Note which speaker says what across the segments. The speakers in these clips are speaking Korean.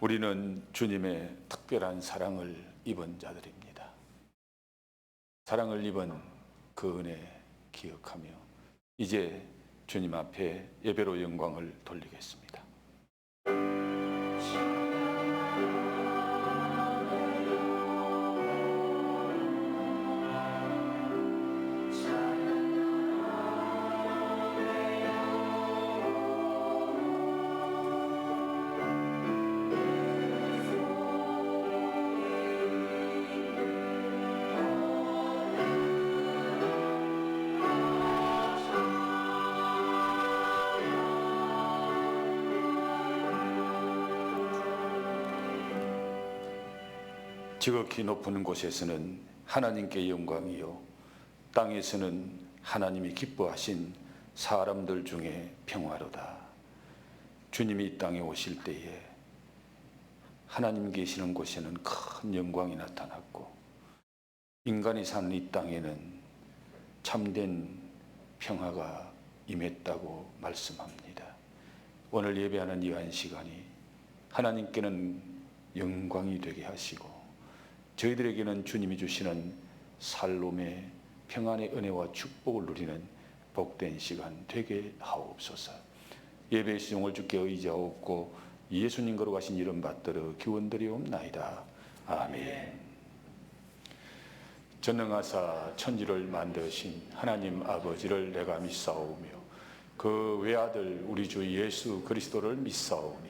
Speaker 1: 우리는 주님의 특별한 사랑을 입은 자들입니다. 사랑을 입은 그 은혜 기억하며 이제 주님 앞에 예배로 영광을 돌리겠습니다. 지극히 높은 곳에서는 하나님께 영광이요 땅에서는 하나님이 기뻐하신 사람들 중에 평화로다. 주님이 이 땅에 오실 때에 하나님 계시는 곳에는 큰 영광이 나타났고 인간이 사는 이 땅에는 참된 평화가 임했다고 말씀합니다. 오늘 예배하는 이 한 시간이 하나님께는 영광이 되게 하시고 저희들에게는 주님이 주시는 살롬의 평안의 은혜와 축복을 누리는 복된 시간 되게 하옵소서. 예배의 수용을 주께 의지하옵고 예수님 거룩하신 이름 받들어 기원드리옵나이다. 아멘. 전능하사 천지를 만드신 하나님 아버지를 내가 믿사오며 그 외아들 우리 주 예수 그리스도를 믿사오니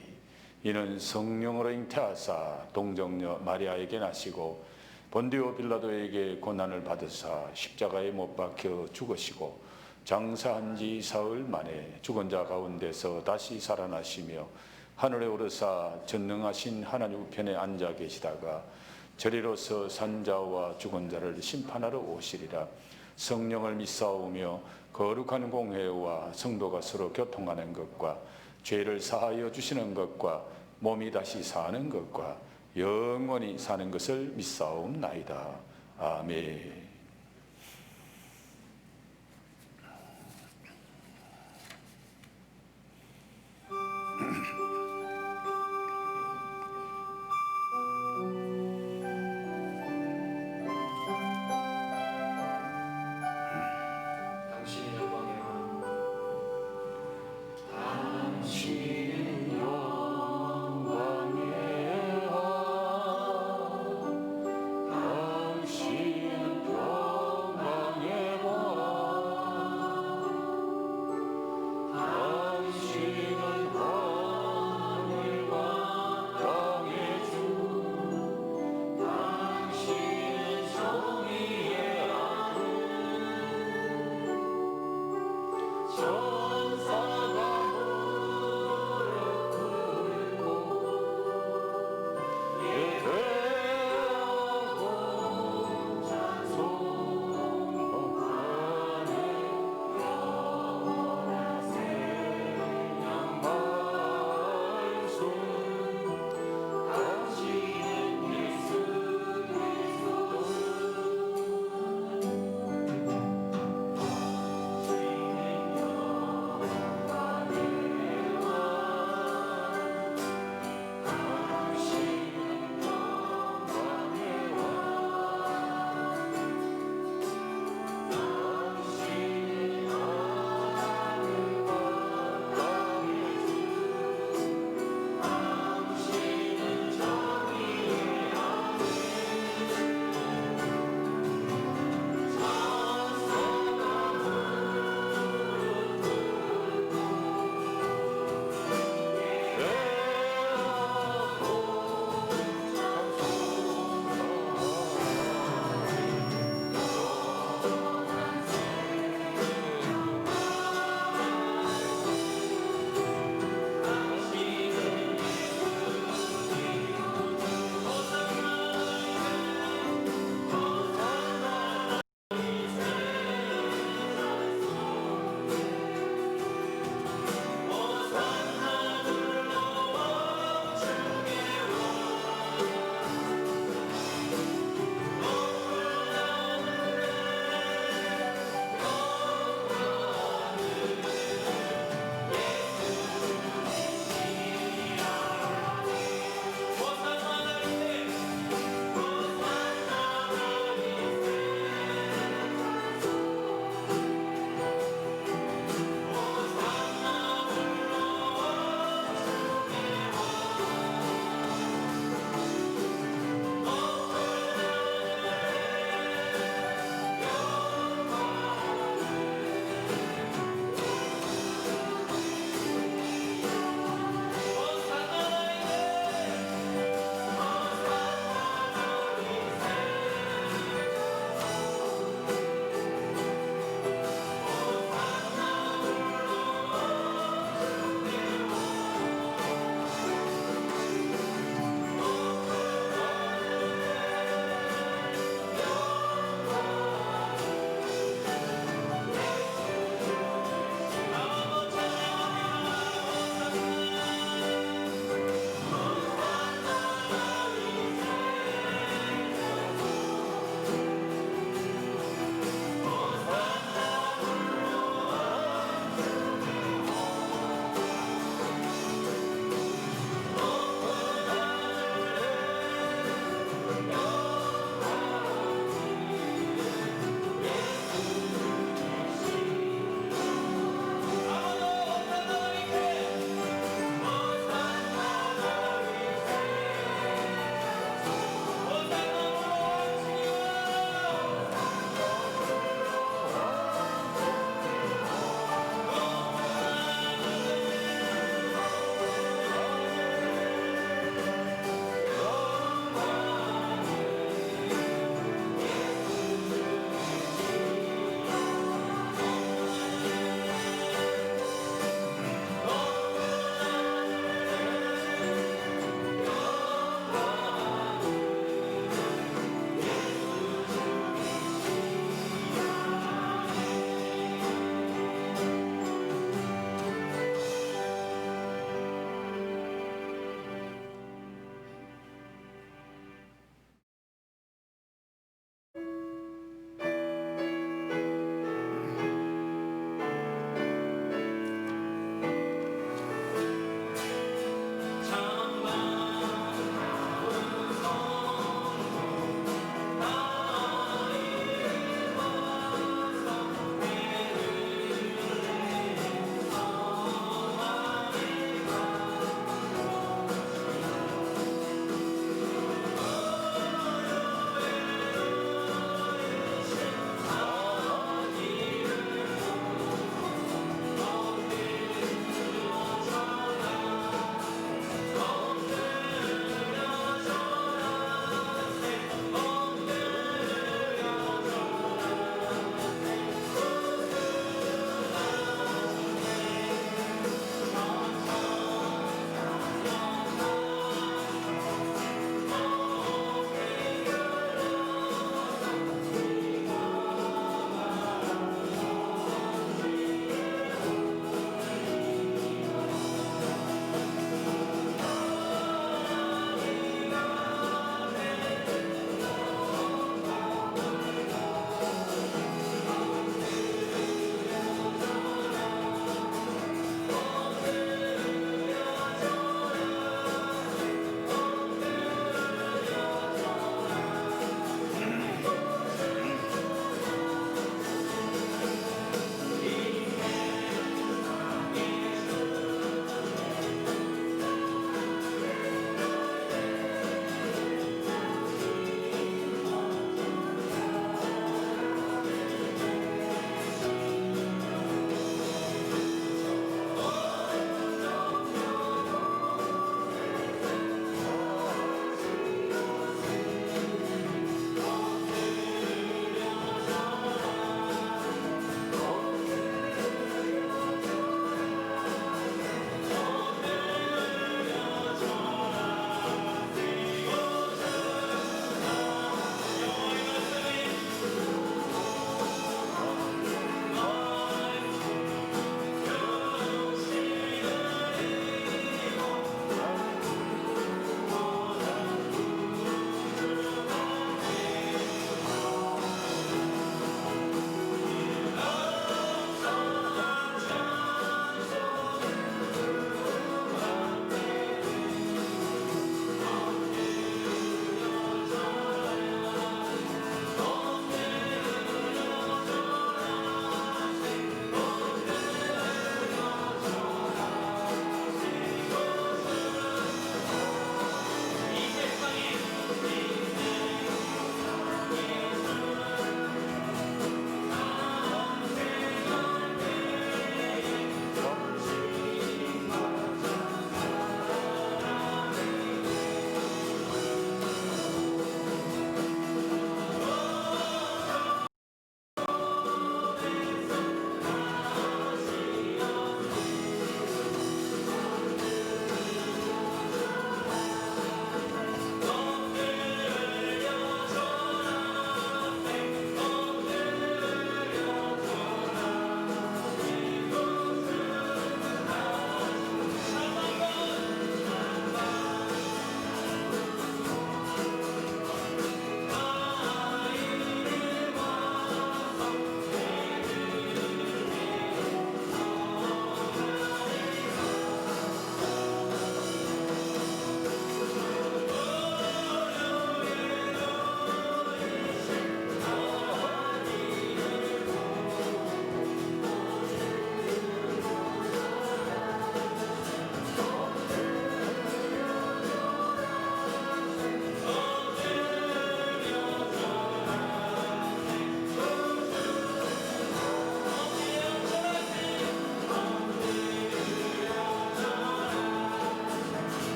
Speaker 1: 이는 성령으로 잉태하사 동정녀 마리아에게 나시고 본디오 빌라도에게 고난을 받으사 십자가에 못 박혀 죽으시고 장사한 지 사흘 만에 죽은 자 가운데서 다시 살아나시며 하늘에 오르사 전능하신 하나님 우편에 앉아 계시다가 저리로서 산자와 죽은 자를 심판하러 오시리라. 성령을 믿사오며 거룩한 공회와 성도가 서로 교통하는 것과 죄를 사하여 주시는 것과 몸이 다시 사는 것과 영원히 사는 것을 믿사옵나이다. 아멘.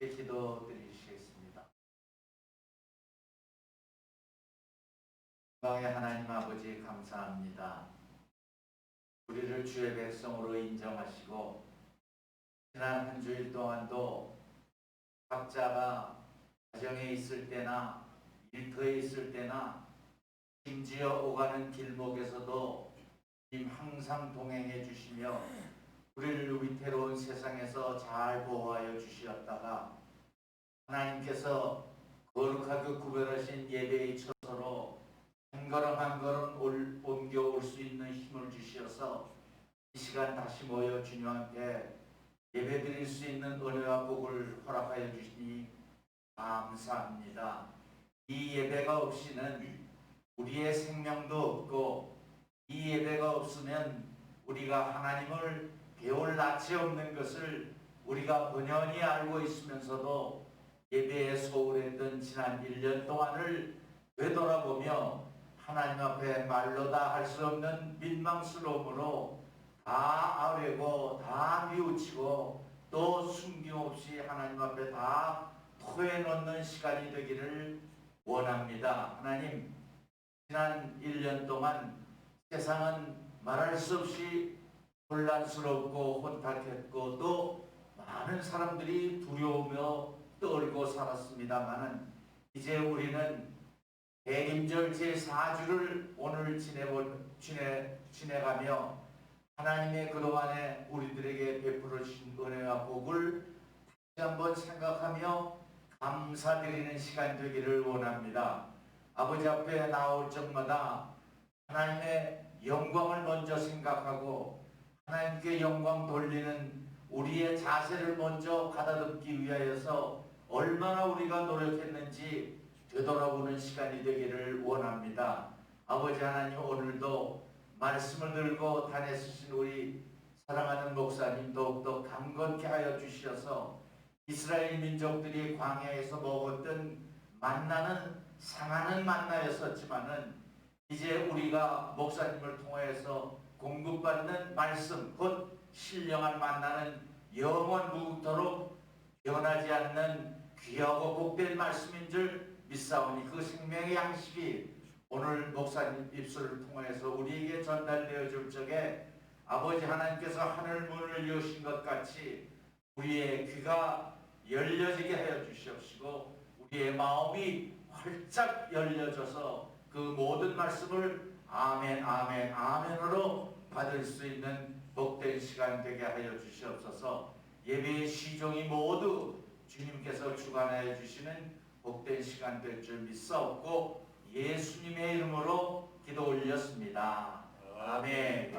Speaker 2: 기도드리시겠습니다. 영광의 하나님 아버지 감사합니다. 우리를 주의 백성으로 인정하시고 지난 한 주일 동안도 각자가 가정에 있을 때나 일터에 있을 때나 심지어 오가는 길목에서도 주님 항상 동행해 주시며 우리를 위태로운 세상에서 잘 보호하여 주시었다가 하나님께서 거룩하게 구별하신 예배의 처소로 한 걸음 한 걸음 옮겨올 수 있는 힘을 주시어서 이 시간 다시 모여 주님한테 예배드릴 수 있는 은혜와 복을 허락하여 주시니 감사합니다. 이 예배가 없이는 우리의 생명도 없고 이 예배가 없으면 우리가 하나님을 배울 낯이 없는 것을 우리가 번연히 알고 있으면서도 예배에 소홀했던 지난 1년 동안을 되돌아보며 하나님 앞에 말로 다 할 수 없는 민망스러움으로 다 아뢰고 다 뉘우치고 또 숨김없이 하나님 앞에 다 토해놓는 시간이 되기를 원합니다. 하나님, 지난 1년 동안 세상은 말할 수 없이 혼란스럽고 혼탁했고 또 많은 사람들이 두려우며 떨고 살았습니다마는 이제 우리는 대림절 제4주를 오늘 지내가며 하나님의 그동안에 우리들에게 베풀어 주신 은혜와 복을 다시 한번 생각하며 감사드리는 시간 되기를 원합니다. 아버지 앞에 나올 적마다 하나님의 영광을 먼저 생각하고 하나님께 영광 돌리는 우리의 자세를 먼저 가다듬기 위하여서 얼마나 우리가 노력했는지 되돌아보는 시간이 되기를 원합니다. 아버지 하나님, 오늘도 말씀을 들고 단에 서신 우리 사랑하는 목사님 더욱더 강건케 하여 주셔서 이스라엘 민족들이 광야에서 먹었던 만나는 상하는 만나였었지만은 이제 우리가 목사님을 통해서 공급받는 말씀, 곧 신령한 만나는 영원 무국토록 변하지 않는 귀하고 복된 말씀인 줄 믿사오니 그 생명의 양식이 오늘 목사님 입술을 통해서 우리에게 전달되어 줄 적에 아버지 하나님께서 하늘 문을 여신 것 같이 우리의 귀가 열려지게 하여 주시옵시고 우리의 마음이 활짝 열려져서 그 모든 말씀을 아멘 아멘 아멘으로 받을 수 있는 복된 시간 되게 하여 주시옵소서. 예배의 시종이 모두 주님께서 주관하여 주시는 복된 시간 될 줄 믿사옵고 예수님의 이름으로 기도 올렸습니다. 아멘.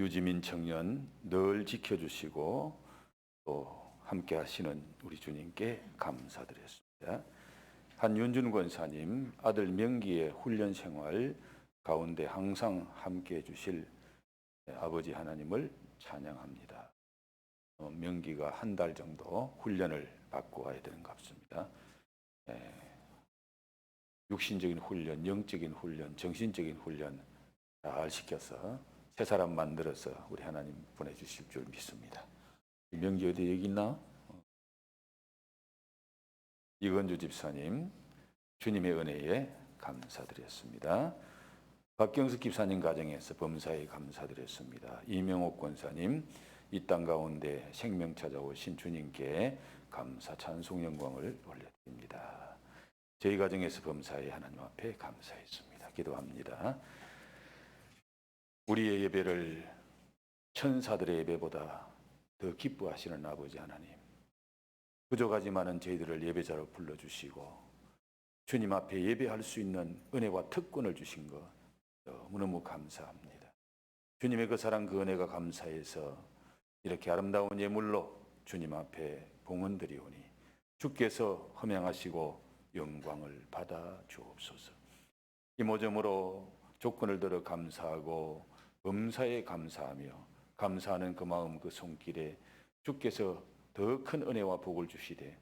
Speaker 1: 유지민 청년 늘 지켜주시고 또 함께 하시는 우리 주님께 감사드렸습니다. 한윤준 권사님 아들 명기의 훈련 생활 가운데 항상 함께 해주실 아버지 하나님을 찬양합니다. 명기가 한 달 정도 훈련을 받고 와야 되는 것 같습니다. 육신적인 훈련, 영적인 훈련, 정신적인 훈련 잘 시켜서 새 사람 만들어서 우리 하나님 보내주실 줄 믿습니다. 명기 어디 여기 있나? 이건주 집사님 주님의 은혜에 감사드렸습니다. 박경숙 집사님 가정에서 범사에 감사드렸습니다. 이명옥 권사님 이 땅 가운데 생명 찾아오신 주님께 감사 찬송 영광을 올려드립니다. 저희 가정에서 범사에 하나님 앞에 감사했습니다. 기도합니다. 우리의 예배를 천사들의 예배보다 더 기뻐하시는 아버지 하나님, 부족하지만은 저희들을 예배자로 불러주시고 주님 앞에 예배할 수 있는 은혜와 특권을 주신 것 너무너무 감사합니다. 주님의 그 사랑 그 은혜가 감사해서 이렇게 아름다운 예물로 주님 앞에 봉헌드리오니 주께서 흠양하시고 영광을 받아 주옵소서. 이모저모로 조건을 들어 감사하고 범사에 감사하며 감사하는 그 마음 그 손길에 주께서 더 큰 은혜와 복을 주시되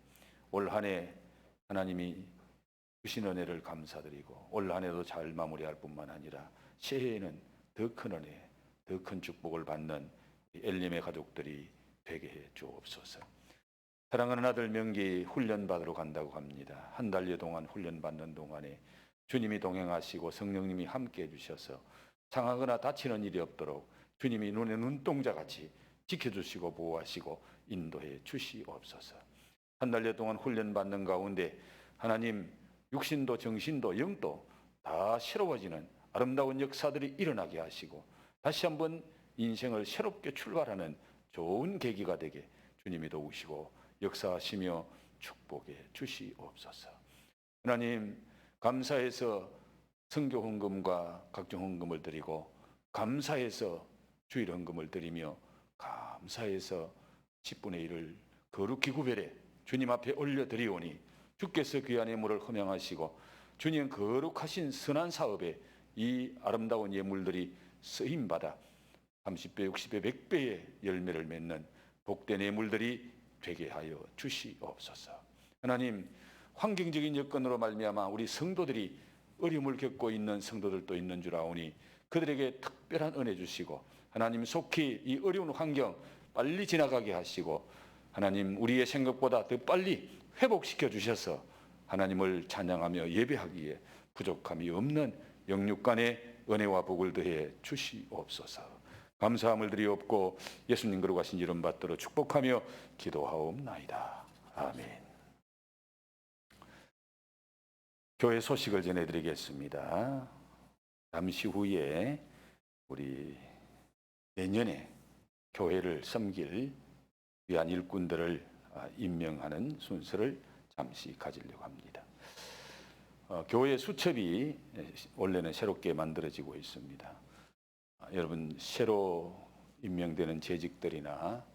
Speaker 1: 올 한 해 하나님이 주신 은혜를 감사드리고 올 한 해도 잘 마무리할 뿐만 아니라 새해에는 더 큰 은혜, 더 큰 축복을 받는 엘림의 가족들이 되게 해 주옵소서. 사랑하는 아들 명기 훈련받으러 간다고 합니다. 한 달여 동안 훈련받는 동안에 주님이 동행하시고 성령님이 함께 해주셔서 상하거나 다치는 일이 없도록 주님이 눈에 눈동자같이 지켜주시고 보호하시고 인도해 주시옵소서. 한 달여 동안 훈련받는 가운데 하나님 육신도 정신도 영도 다 새로워지는 아름다운 역사들이 일어나게 하시고 다시 한번 인생을 새롭게 출발하는 좋은 계기가 되게 주님이 도우시고 역사하시며 축복해 주시옵소서. 하나님 감사해서 선교 헌금과 각종 헌금을 드리고 감사해서 주일 헌금을 드리며 감사해서 10분의 1을 거룩히 구별해 주님 앞에 올려드리오니 주께서 귀한 예물을 흠양하시고 주님 거룩하신 선한 사업에 이 아름다운 예물들이 쓰임받아 30배, 60배, 100배의 열매를 맺는 복된 예물들이 되게 하여 주시옵소서. 하나님 환경적인 여건으로 말미암아 우리 성도들이 어려움을 겪고 있는 성도들도 있는 줄 아오니 그들에게 특별한 은혜 주시고 하나님 속히 이 어려운 환경 빨리 지나가게 하시고 하나님 우리의 생각보다 더 빨리 회복시켜 주셔서 하나님을 찬양하며 예배하기에 부족함이 없는 영육간의 은혜와 복을 더해 주시옵소서. 감사함을 드리옵고 예수님 거룩하신 이름 받들어 축복하며 기도하옵나이다. 아멘. 교회 소식을 전해드리겠습니다. 잠시 후에 우리 내년에 교회를 섬길 귀한 일꾼들을 임명하는 순서를 잠시 가지려고 합니다. 교회 수첩이 원래는 새롭게 만들어지고 있습니다. 여러분 새로 임명되는 재직들이나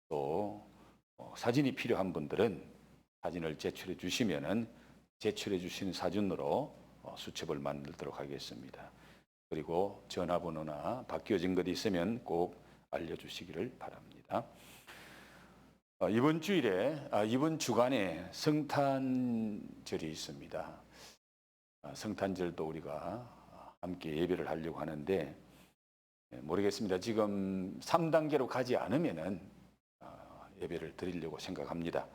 Speaker 1: 또 사진이 필요한 분들은 사진을 제출해 주시면은 제출해 주신 사진으로 수첩을 만들도록 하겠습니다. 그리고 전화번호나 바뀌어진 것 있으면 꼭 알려주시기를 바랍니다. 이번 주일에 이번 주간에 성탄절이 있습니다. 성탄절도 우리가 함께 예배를 하려고 하는데 모르겠습니다. 지금 3단계로 가지 않으면은 예배를 드리려고 생각합니다.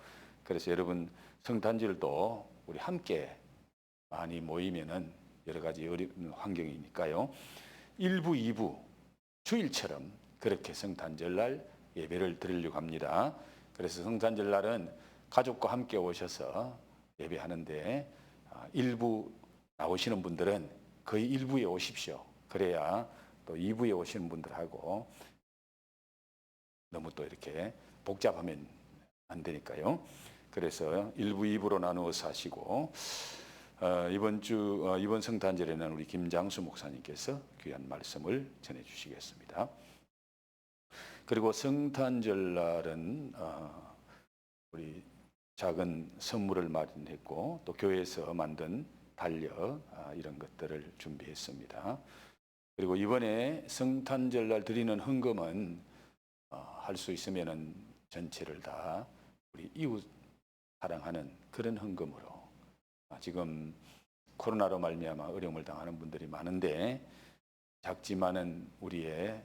Speaker 1: 그래서 여러분 성탄절도 우리 함께 많이 모이면은 여러 가지 어려운 환경이니까요. 1부, 2부 주일처럼 그렇게 성탄절날 예배를 드리려고 합니다. 그래서 성탄절날은 가족과 함께 오셔서 예배하는데 일부 나오시는 분들은 거의 일부에 오십시오. 그래야 또 2부에 오시는 분들하고 너무 또 이렇게 복잡하면 안 되니까요. 그래서 1부, 2부로 나누어서 하시고 이번 성탄절에는 우리 김장수 목사님께서 귀한 말씀을 전해 주시겠습니다. 그리고 성탄절날은 우리 작은 선물을 마련했고 또 교회에서 만든 달력 이런 것들을 준비했습니다. 그리고 이번에 성탄절날 드리는 헌금은 할 수 있으면은 전체를 다 우리 이웃 사랑하는 그런 헌금으로 지금 코로나로 말미암아 어려움을 당하는 분들이 많은데 작지만은 우리의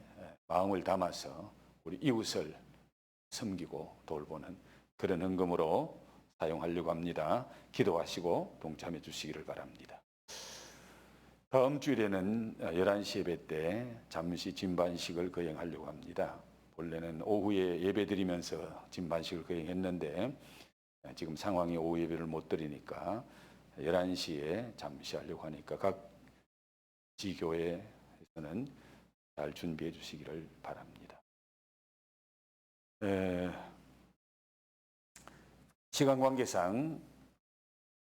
Speaker 1: 마음을 담아서 우리 이웃을 섬기고 돌보는 그런 헌금으로 사용하려고 합니다. 기도하시고 동참해 주시기를 바랍니다. 다음 주일에는 11시 예배 때 잠시 진반식을 거행하려고 합니다. 원래는 오후에 예배 드리면서 진반식을 거행했는데 지금 상황이 오후 예배를 못 드리니까 11시에 잠시 하려고 하니까 각 지교회에서는 잘 준비해 주시기를 바랍니다. 시간 관계상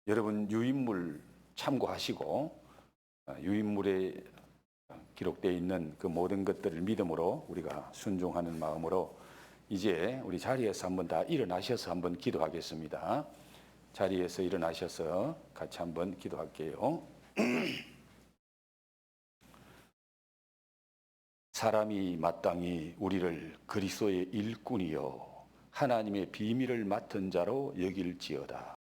Speaker 1: 여러분 유인물 참고하시고 유인물에 기록되어 있는 그 모든 것들을 믿음으로 우리가 순종하는 마음으로 이제 우리 자리에서 한번 다 일어나셔서 한번 기도하겠습니다. 자리에서 일어나셔서 같이 한번 기도할게요. 사람이 마땅히 우리를 그리스도의 일꾼이요 하나님의 비밀을 맡은 자로 여길지어다.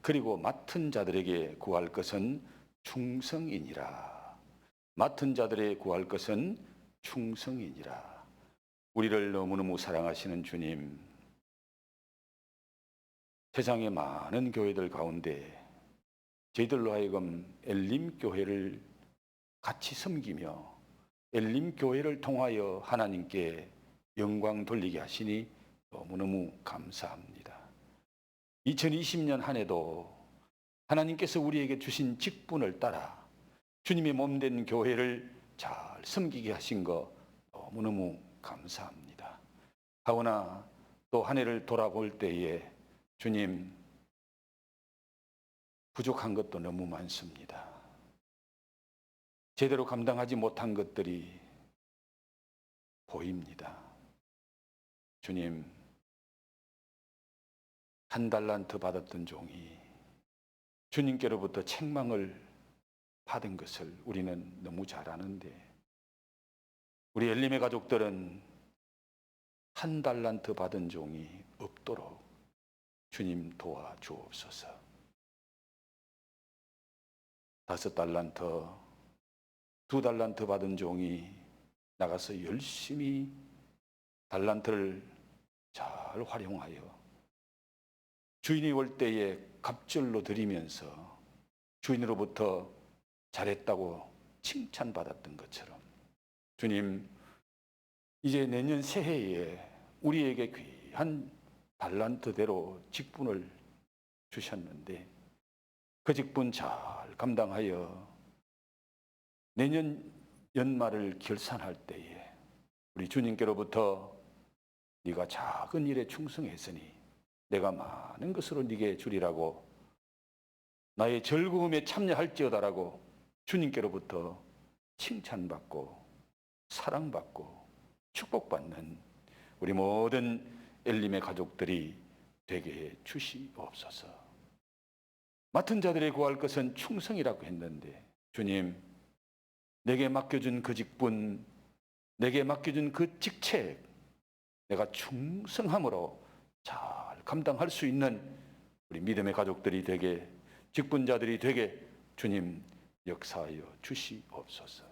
Speaker 1: 그리고 맡은 자들에게 구할 것은 충성이니라. 맡은 자들에게 구할 것은 충성이니라. 우리를 너무너무 사랑하시는 주님, 세상의 많은 교회들 가운데 저희들로 하여금 엘림교회를 같이 섬기며 엘림교회를 통하여 하나님께 영광 돌리게 하시니 너무너무 감사합니다. 2020년 한 해도 하나님께서 우리에게 주신 직분을 따라 주님의 몸된 교회를 잘 섬기게 하신 거 너무너무 감사합니다. 하오나 또 한 해를 돌아볼 때에 주님 부족한 것도 너무 많습니다. 제대로 감당하지 못한 것들이 보입니다. 주님, 한 달란트 받았던 종이 주님께로부터 책망을 받은 것을 우리는 너무 잘 아는데 우리 엘림의 가족들은 한 달란트 받은 종이 없도록 주님 도와주옵소서. 5달란트, 2달란트 받은 종이 나가서 열심히 달란트를 잘 활용하여 주인이 올 때에 갑절로 드리면서 주인으로부터 잘했다고 칭찬받았던 것처럼 주님, 이제 내년 새해에 우리에게 귀한 달란트대로 직분을 주셨는데 그 직분 잘 감당하여 내년 연말을 결산할 때에 우리 주님께로부터 네가 작은 일에 충성했으니 내가 많은 것으로 네게 주리라고 나의 즐거움에 참여할지어다라고 주님께로부터 칭찬받고 사랑받고 축복받는 우리 모든 엘림의 가족들이 되게 해 주시옵소서. 맡은 자들의 구할 것은 충성이라고 했는데 주님, 내게 맡겨준 그 직분, 내게 맡겨준 그 직책 내가 충성함으로 잘 감당할 수 있는 우리 믿음의 가족들이 되게 직분자들이 되게 주님 역사하여 주시옵소서.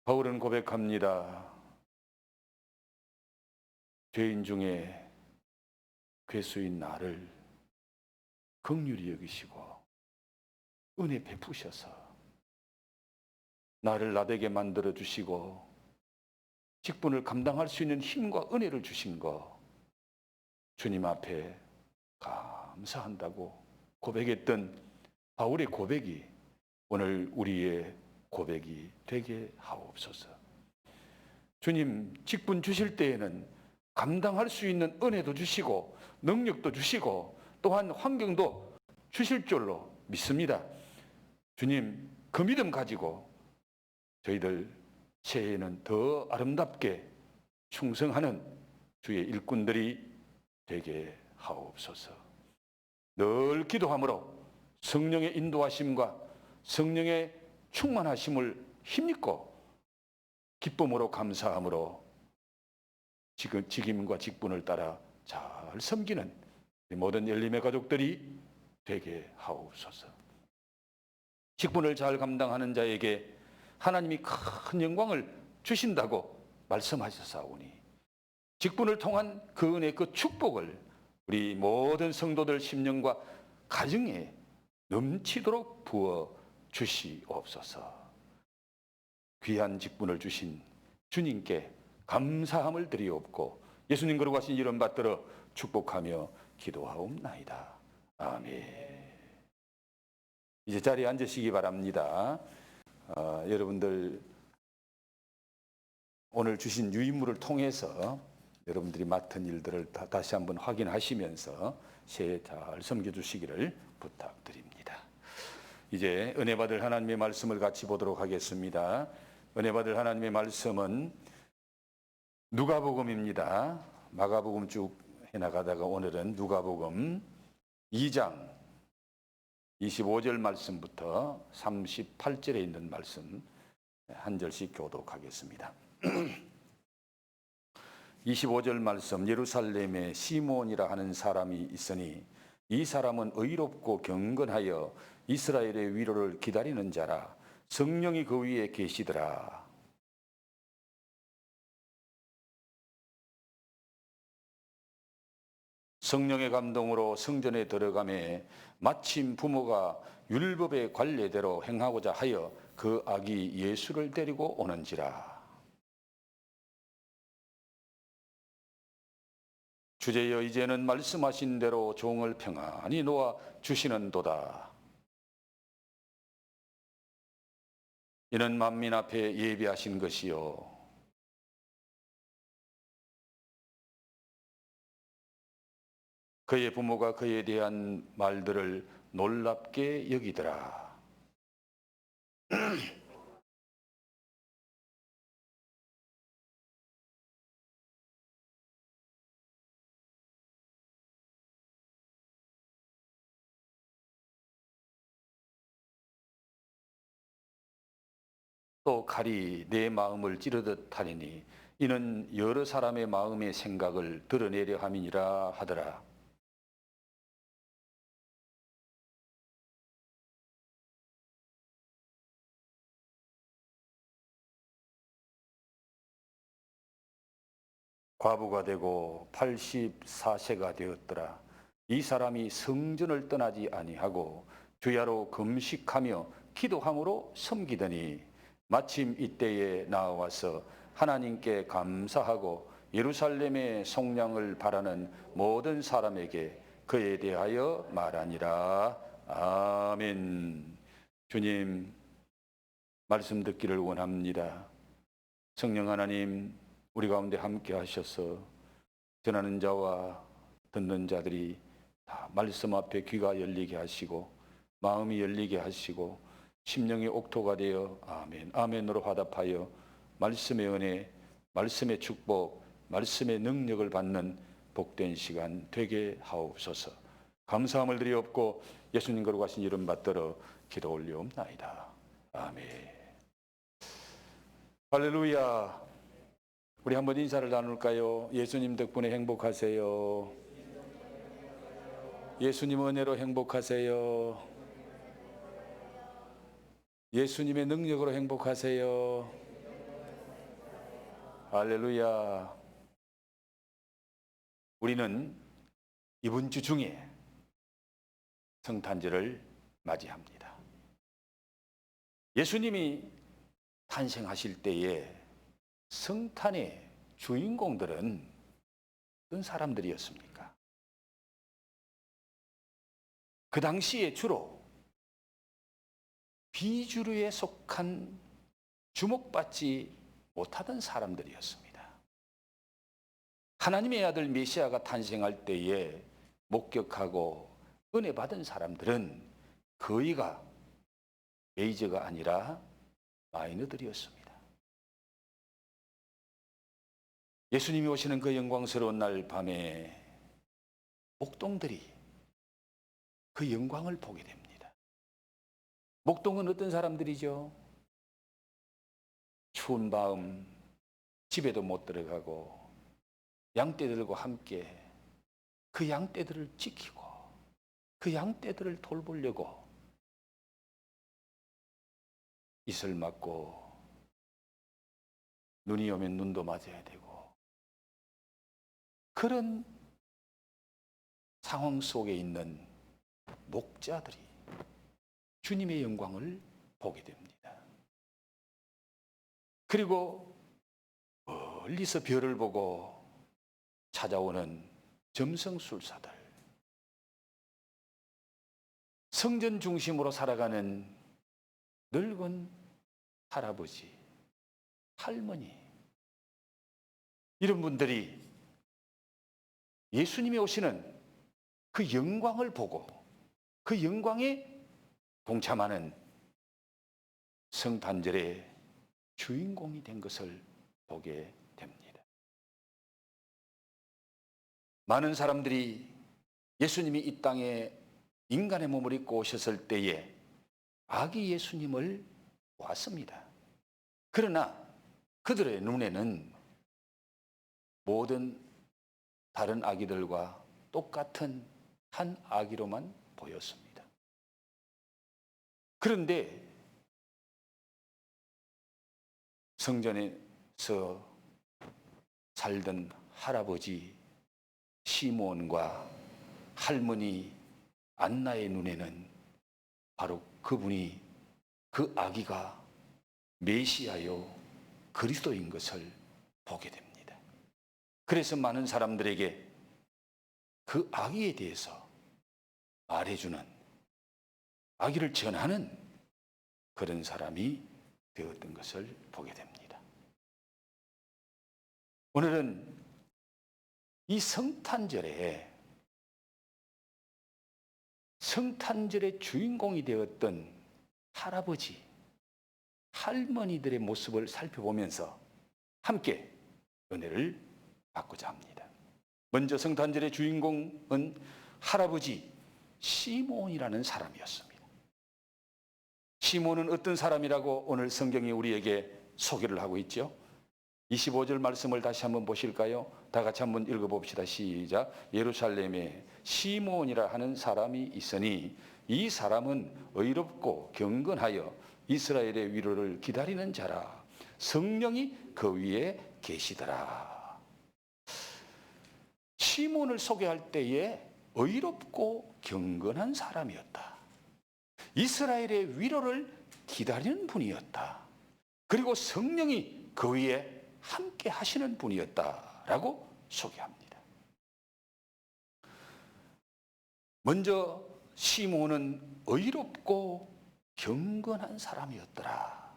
Speaker 1: 바울은 고백합니다. 죄인 중에 괴수인 나를 긍휼히 여기시고 은혜 베푸셔서 나를 나되게 만들어 주시고 직분을 감당할 수 있는 힘과 은혜를 주신 거 주님 앞에 감사한다고 고백했던 바울의 고백이 오늘 우리의 고백이 되게 하옵소서. 주님, 직분 주실 때에는 감당할 수 있는 은혜도 주시고 능력도 주시고 또한 환경도 주실 줄로 믿습니다. 주님, 그 믿음 가지고 저희들 새해에는 더 아름답게 충성하는 주의 일꾼들이 되게 하옵소서. 늘 기도함으로 성령의 인도하심과 성령의 충만하심을 힘입고 기쁨으로 감사함으로 직임과 직분을 따라 잘 섬기는 모든 열림의 가족들이 되게 하옵소서. 직분을 잘 감당하는 자에게 하나님이 큰 영광을 주신다고 말씀하셨사오니 직분을 통한 그 은혜, 그 축복을 우리 모든 성도들 심령과 가정에 넘치도록 부어 주시옵소서. 귀한 직분을 주신 주님께 감사함을 드리옵고 예수님 거룩하신 이름 받들어 축복하며 기도하옵나이다. 아멘. 이제 자리에 앉으시기 바랍니다. 여러분들 오늘 주신 유인물을 통해서 여러분들이 맡은 일들을 다시 한번 확인하시면서 새해 잘 섬겨주시기를 부탁드립니다. 이제 은혜 받을 하나님의 말씀을 같이 보도록 하겠습니다. 은혜 받을 하나님의 말씀은 누가복음입니다. 마가복음 쭉 해나가다가 오늘은 누가복음 2장 25절 말씀부터 38절에 있는 말씀 한 절씩 교독하겠습니다. 25절 말씀, 예루살렘에 시몬이라 하는 사람이 있으니 이 사람은 의롭고 경건하여 이스라엘의 위로를 기다리는 자라. 성령이 그 위에 계시더라. 성령의 감동으로 성전에 들어가매 마침 부모가 율법의 관례대로 행하고자 하여 그 아기 예수를 데리고 오는지라. 주제여 이제는 말씀하신 대로 종을 평안히 놓아 주시는도다. 이는 만민 앞에 예비하신 것이요 그의 부모가 그에 대한 말들을 놀랍게 여기더라. 또 칼이 내 마음을 찌르듯 하리니 이는 여러 사람의 마음의 생각을 드러내려 함이니라 하더라. 과부가 되고 84세가 되었더라. 이 사람이 성전을 떠나지 아니하고 주야로 금식하며 기도함으로 섬기더니 마침 이때에 나와서 하나님께 감사하고 예루살렘의 속량을 바라는 모든 사람에게 그에 대하여 말하니라. 아멘. 주님 말씀 듣기를 원합니다. 성령 하나님 우리 가운데 함께 하셔서 전하는 자와 듣는 자들이 다 말씀 앞에 귀가 열리게 하시고 마음이 열리게 하시고 심령이 옥토가 되어 아멘, 아멘으로 화답하여 말씀의 은혜, 말씀의 축복, 말씀의 능력을 받는 복된 시간 되게 하옵소서. 감사함을 드리옵고 예수님 거룩하신 이름 받들어 기도 올리옵나이다. 아멘. 할렐루야. 우리 한번 인사를 나눌까요? 예수님 덕분에 행복하세요. 예수님 은혜로 행복하세요. 예수님의 능력으로 행복하세요. 할렐루야. 우리는 이번 주 중에 성탄절을 맞이합니다. 예수님이 탄생하실 때에 성탄의 주인공들은 어떤 사람들이었습니까? 그 당시에 주로 비주류에 속한 주목받지 못하던 사람들이었습니다. 하나님의 아들 메시아가 탄생할 때에 목격하고 은혜 받은 사람들은 거의가 메이저가 아니라 마이너들이었습니다. 예수님이 오시는 그 영광스러운 날 밤에 목동들이 그 영광을 보게 됩니다. 목동은 어떤 사람들이죠? 추운 밤 집에도 못 들어가고 양떼들과 함께 그 양떼들을 지키고 그 양떼들을 돌보려고 이슬 맞고 눈이 오면 눈도 맞아야 되고 그런 상황 속에 있는 목자들이 주님의 영광을 보게 됩니다. 그리고 멀리서 별을 보고 찾아오는 점성술사들, 성전 중심으로 살아가는 늙은 할아버지, 할머니, 이런 분들이 예수님이 오시는 그 영광을 보고 그 영광에 동참하는 성탄절의 주인공이 된 것을 보게 됩니다. 많은 사람들이 예수님이 이 땅에 인간의 몸을 입고 오셨을 때에 아기 예수님을 보았습니다. 그러나 그들의 눈에는 모든 다른 아기들과 똑같은 한 아기로만 보였습니다. 그런데 성전에서 살던 할아버지 시몬과 할머니 안나의 눈에는 바로 그분이, 그 아기가 메시아요 그리스도인 것을 보게 됩니다. 그래서 많은 사람들에게 그 아기에 대해서 말해주는, 아기를 전하는 그런 사람이 되었던 것을 보게 됩니다. 오늘은 이 성탄절의 주인공이 되었던 할아버지, 할머니들의 모습을 살펴보면서 함께 은혜를 받고자 합니다. 먼저 성탄절의 주인공은 할아버지 시몬이라는 사람이었습니다. 시몬은 어떤 사람이라고 오늘 성경이 우리에게 소개를 하고 있죠? 25절 말씀을 다시 한번 보실까요? 다 같이 한번 읽어봅시다. 시작. 예루살렘에 시몬이라 하는 사람이 있으니 이 사람은 의롭고 경건하여 이스라엘의 위로를 기다리는 자라. 성령이 그 위에 계시더라. 시몬을 소개할 때에 의롭고 경건한 사람이었다. 이스라엘의 위로를 기다리는 분이었다. 그리고 성령이 그 위에 함께 하시는 분이었다라고 소개합니다. 먼저 시몬은 의롭고 경건한 사람이었더라.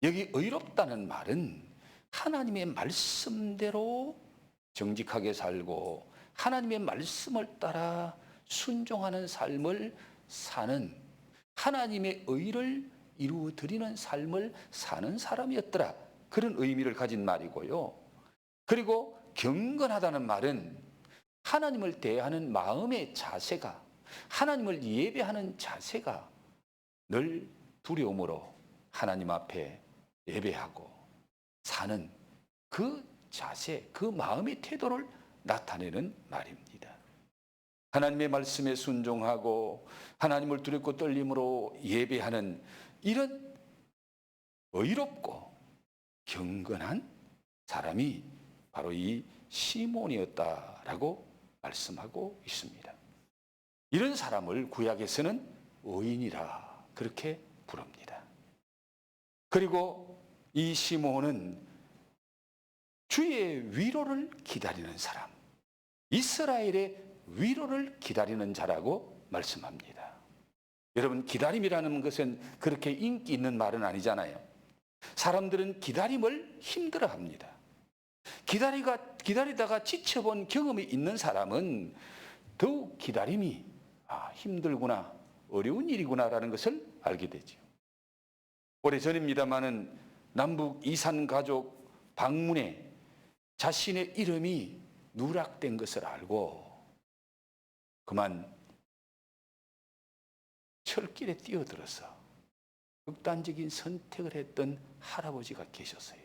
Speaker 1: 여기 의롭다는 말은 하나님의 말씀대로 정직하게 살고 하나님의 말씀을 따라 순종하는 삶을 사는, 하나님의 의를 이루어 드리는 삶을 사는 사람이었더라. 그런 의미를 가진 말이고요. 그리고 경건하다는 말은 하나님을 대하는 마음의 자세가, 하나님을 예배하는 자세가 늘 두려움으로 하나님 앞에 예배하고 사는 그 자세, 그 마음의 태도를 나타내는 말입니다. 하나님의 말씀에 순종하고 하나님을 두렵고 떨림으로 예배하는 이런 의롭고 경건한 사람이 바로 이 시몬이었다라고 말씀하고 있습니다. 이런 사람을 구약에서는 의인이라 그렇게 부릅니다. 그리고 이 시몬은 주의 위로를 기다리는 사람, 이스라엘의 위로를 기다리는 자라고 말씀합니다. 여러분, 기다림이라는 것은 그렇게 인기 있는 말은 아니잖아요. 사람들은 기다림을 힘들어합니다. 기다리다가 지쳐본 경험이 있는 사람은 더욱 기다림이 힘들구나, 어려운 일이구나라는 것을 알게 되죠. 오래전입니다마는 남북 이산 가족 방문에 자신의 이름이 누락된 것을 알고 그만 철길에 뛰어들어서 극단적인 선택을 했던 할아버지가 계셨어요.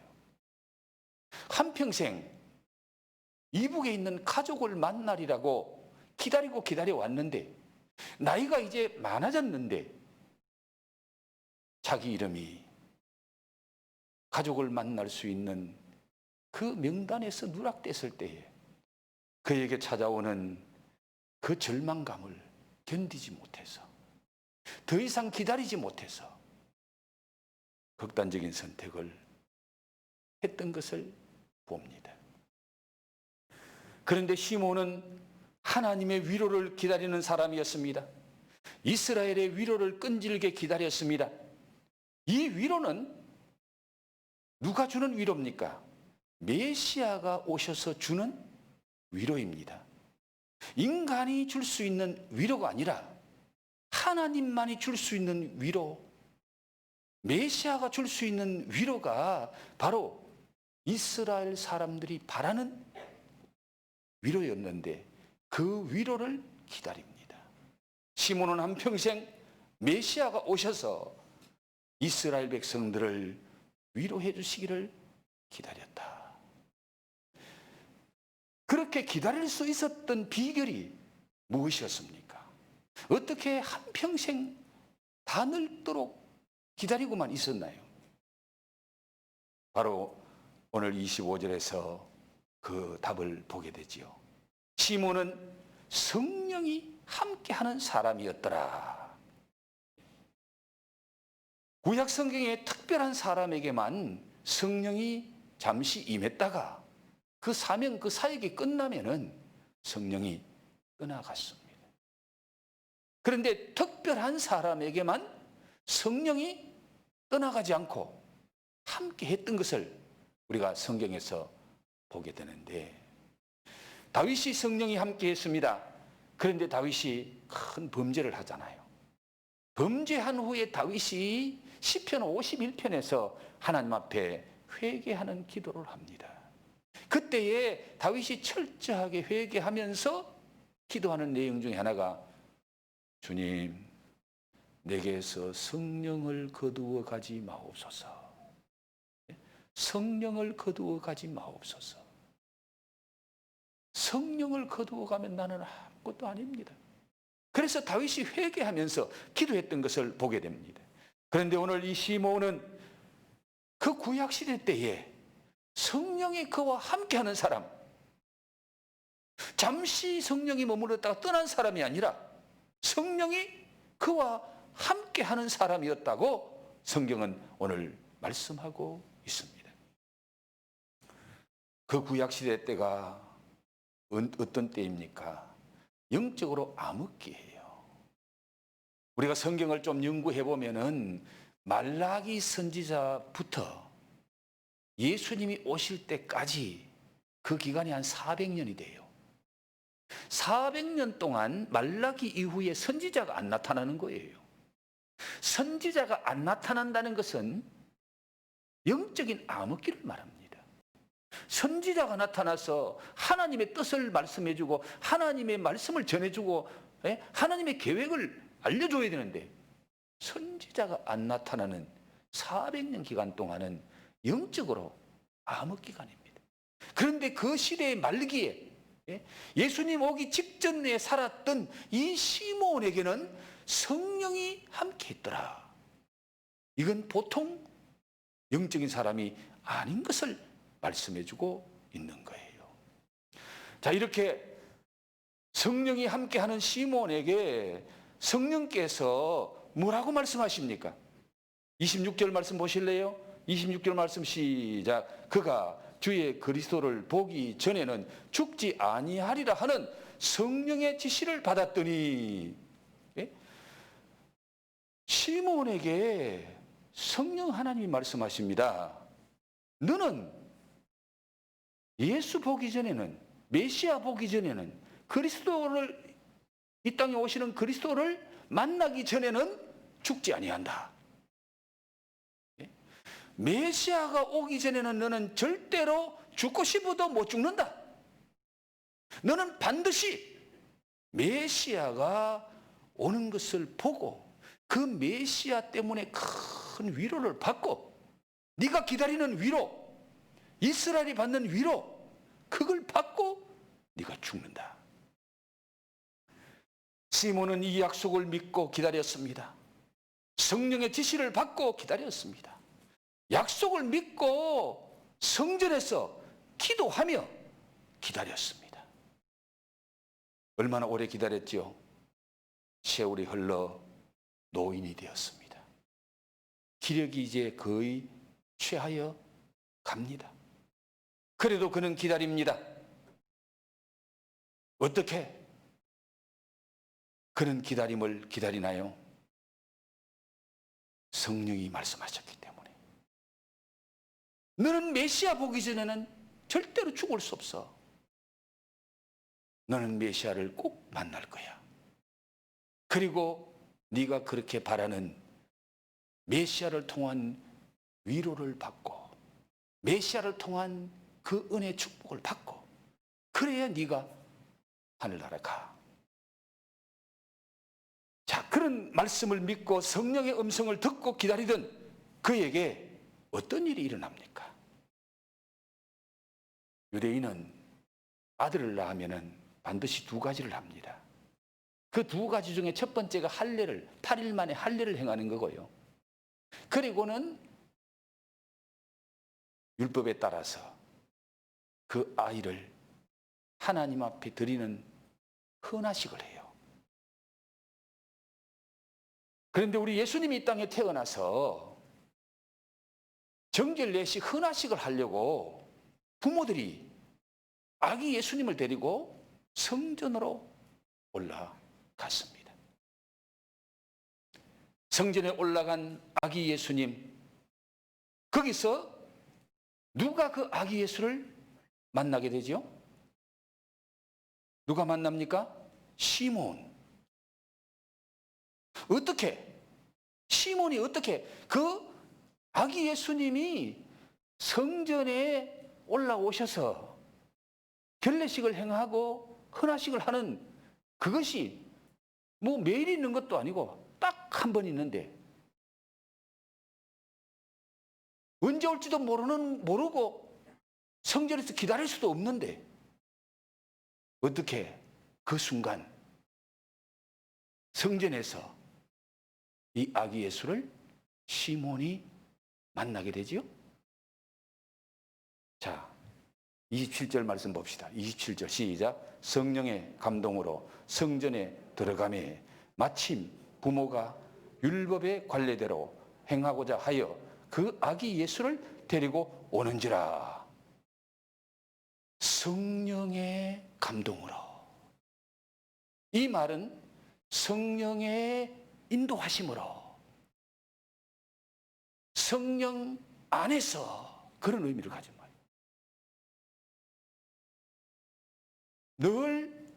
Speaker 1: 한평생 이북에 있는 가족을 만나리라고 기다려 왔는데 나이가 이제 많아졌는데 자기 이름이 가족을 만날 수 있는 그 명단에서 누락됐을 때에 그에게 찾아오는 그 절망감을 견디지 못해서 더 이상 기다리지 못해서 극단적인 선택을 했던 것을 봅니다. 그런데 시몬은 하나님의 위로를 기다리는 사람이었습니다. 이스라엘의 위로를 끈질게 기다렸습니다. 이 위로는 누가 주는 위로입니까? 메시아가 오셔서 주는 위로입니다. 인간이 줄 수 있는 위로가 아니라 하나님만이 줄 수 있는 위로, 메시아가 줄 수 있는 위로가 바로 이스라엘 사람들이 바라는 위로였는데 그 위로를 기다립니다. 시몬은 한평생 메시아가 오셔서 이스라엘 백성들을 위로해 주시기를 기다렸다. 그렇게 기다릴 수 있었던 비결이 무엇이었습니까? 어떻게 한평생 다 늙도록 기다리고만 있었나요? 바로 오늘 25절에서 그 답을 보게 되지요. 시몬은 성령이 함께하는 사람이었더라. 구약 성경의 특별한 사람에게만 성령이 잠시 임했다가 그 사명, 그 사역이 끝나면은 성령이 떠나갔습니다. 그런데 특별한 사람에게만 성령이 떠나가지 않고 함께 했던 것을 우리가 성경에서 보게 되는데 다윗이 성령이 함께 했습니다. 그런데 다윗이 큰 범죄를 하잖아요. 범죄한 후에 다윗이 시편 51편에서 하나님 앞에 회개하는 기도를 합니다. 그때에 다윗이 철저하게 회개하면서 기도하는 내용 중에 하나가 주님, 내게서 성령을 거두어 가지 마옵소서. 성령을 거두어 가지 마옵소서. 성령을 거두어 가면 나는 아무것도 아닙니다. 그래서 다윗이 회개하면서 기도했던 것을 보게 됩니다. 그런데 오늘 이 시몬은 그 구약시대 때에 성령이 그와 함께하는 사람, 잠시 성령이 머물렀다가 떠난 사람이 아니라 성령이 그와 함께하는 사람이었다고 성경은 오늘 말씀하고 있습니다. 그 구약시대 때가 어떤 때입니까? 영적으로 암흑기예요. 우리가 성경을 좀 연구해 보면은 말라기 선지자부터 예수님이 오실 때까지 그 기간이 한 400년이 돼요. 400년 동안 말라기 이후에 선지자가 안 나타나는 거예요. 선지자가 안 나타난다는 것은 영적인 암흑기를 말합니다. 선지자가 나타나서 하나님의 뜻을 말씀해주고 하나님의 말씀을 전해주고 하나님의 계획을 알려줘야 되는데 선지자가 안 나타나는 400년 기간 동안은 영적으로 암흑기간입니다. 그런데 그 시대의 말기에 예수님 오기 직전에 살았던 이 시몬에게는 성령이 함께 있더라. 이건 보통 영적인 사람이 아닌 것을 말씀해주고 있는 거예요. 자, 이렇게 성령이 함께하는 시몬에게 성령께서 뭐라고 말씀하십니까? 26절 말씀 보실래요? 26절 말씀 시작. 그가 주의 그리스도를 보기 전에는 죽지 아니하리라 하는 성령의 지시를 받았더니 시몬에게 성령 하나님이 말씀하십니다. 너는 예수 보기 전에는, 메시아 보기 전에는, 그리스도를, 이 땅에 오시는 그리스도를 만나기 전에는 죽지 아니한다. 메시아가 오기 전에는 너는 절대로
Speaker 3: 죽고 싶어도 못 죽는다. 너는 반드시 메시아가 오는 것을 보고 그 메시아 때문에 큰 위로를 받고 네가 기다리는 위로, 이스라엘이 받는 위로, 그걸 받고 네가 죽는다. 시몬은 이 약속을 믿고 기다렸습니다. 성령의 지시를 받고 기다렸습니다. 약속을 믿고 성전에서 기도하며 기다렸습니다. 얼마나 오래 기다렸지요? 세월이 흘러 노인이 되었습니다. 기력이 이제 거의 취하여 갑니다. 그래도 그는 기다립니다. 어떻게? 그는 기다림을 기다리나요? 성령이 말씀하셨기 때문에. 너는 메시아 보기 전에는 절대로 죽을 수 없어. 너는 메시아를 꼭 만날 거야. 그리고 네가 그렇게 바라는 메시아를 통한 위로를 받고 메시아를 통한 그 은혜의 축복을 받고 그래야 네가 하늘나라 가. 자, 그런 말씀을 믿고 성령의 음성을 듣고 기다리던 그에게 어떤 일이 일어납니까? 유대인은 아들을 낳으면 반드시 두 가지를 합니다. 그 두 가지 중에 첫 번째가 할례를, 8일 만에 할례를 행하는 거고요. 그리고는 율법에 따라서 그 아이를 하나님 앞에 드리는 헌화식을 해요. 그런데 우리 예수님이 이 땅에 태어나서 정결 내시 헌화식을 하려고 부모들이 아기 예수님을 데리고 성전으로 올라갔습니다. 성전에 올라간 아기 예수님, 거기서 누가 그 아기 예수를 만나게 되죠? 누가 만납니까? 시몬. 어떻게? 시몬이 어떻게? 그 아기 예수님이 성전에 올라오셔서 결례식을 행하고 헌화식을 하는 그것이 뭐 매일 있는 것도 아니고 딱 한 번 있는데 언제 올지도 모르고 성전에서 기다릴 수도 없는데 어떻게 그 순간 성전에서 이 아기 예수를 시몬이 만나게 되지요? 자, 27절 말씀 봅시다. 27절 시작. 성령의 감동으로 성전에 들어가매 마침 부모가 율법의 관례대로 행하고자 하여 그 아기 예수를 데리고 오는지라. 성령의 감동으로. 이 말은 성령의 인도하심으로, 성령 안에서 그런 의미를 가진 말이에요. 늘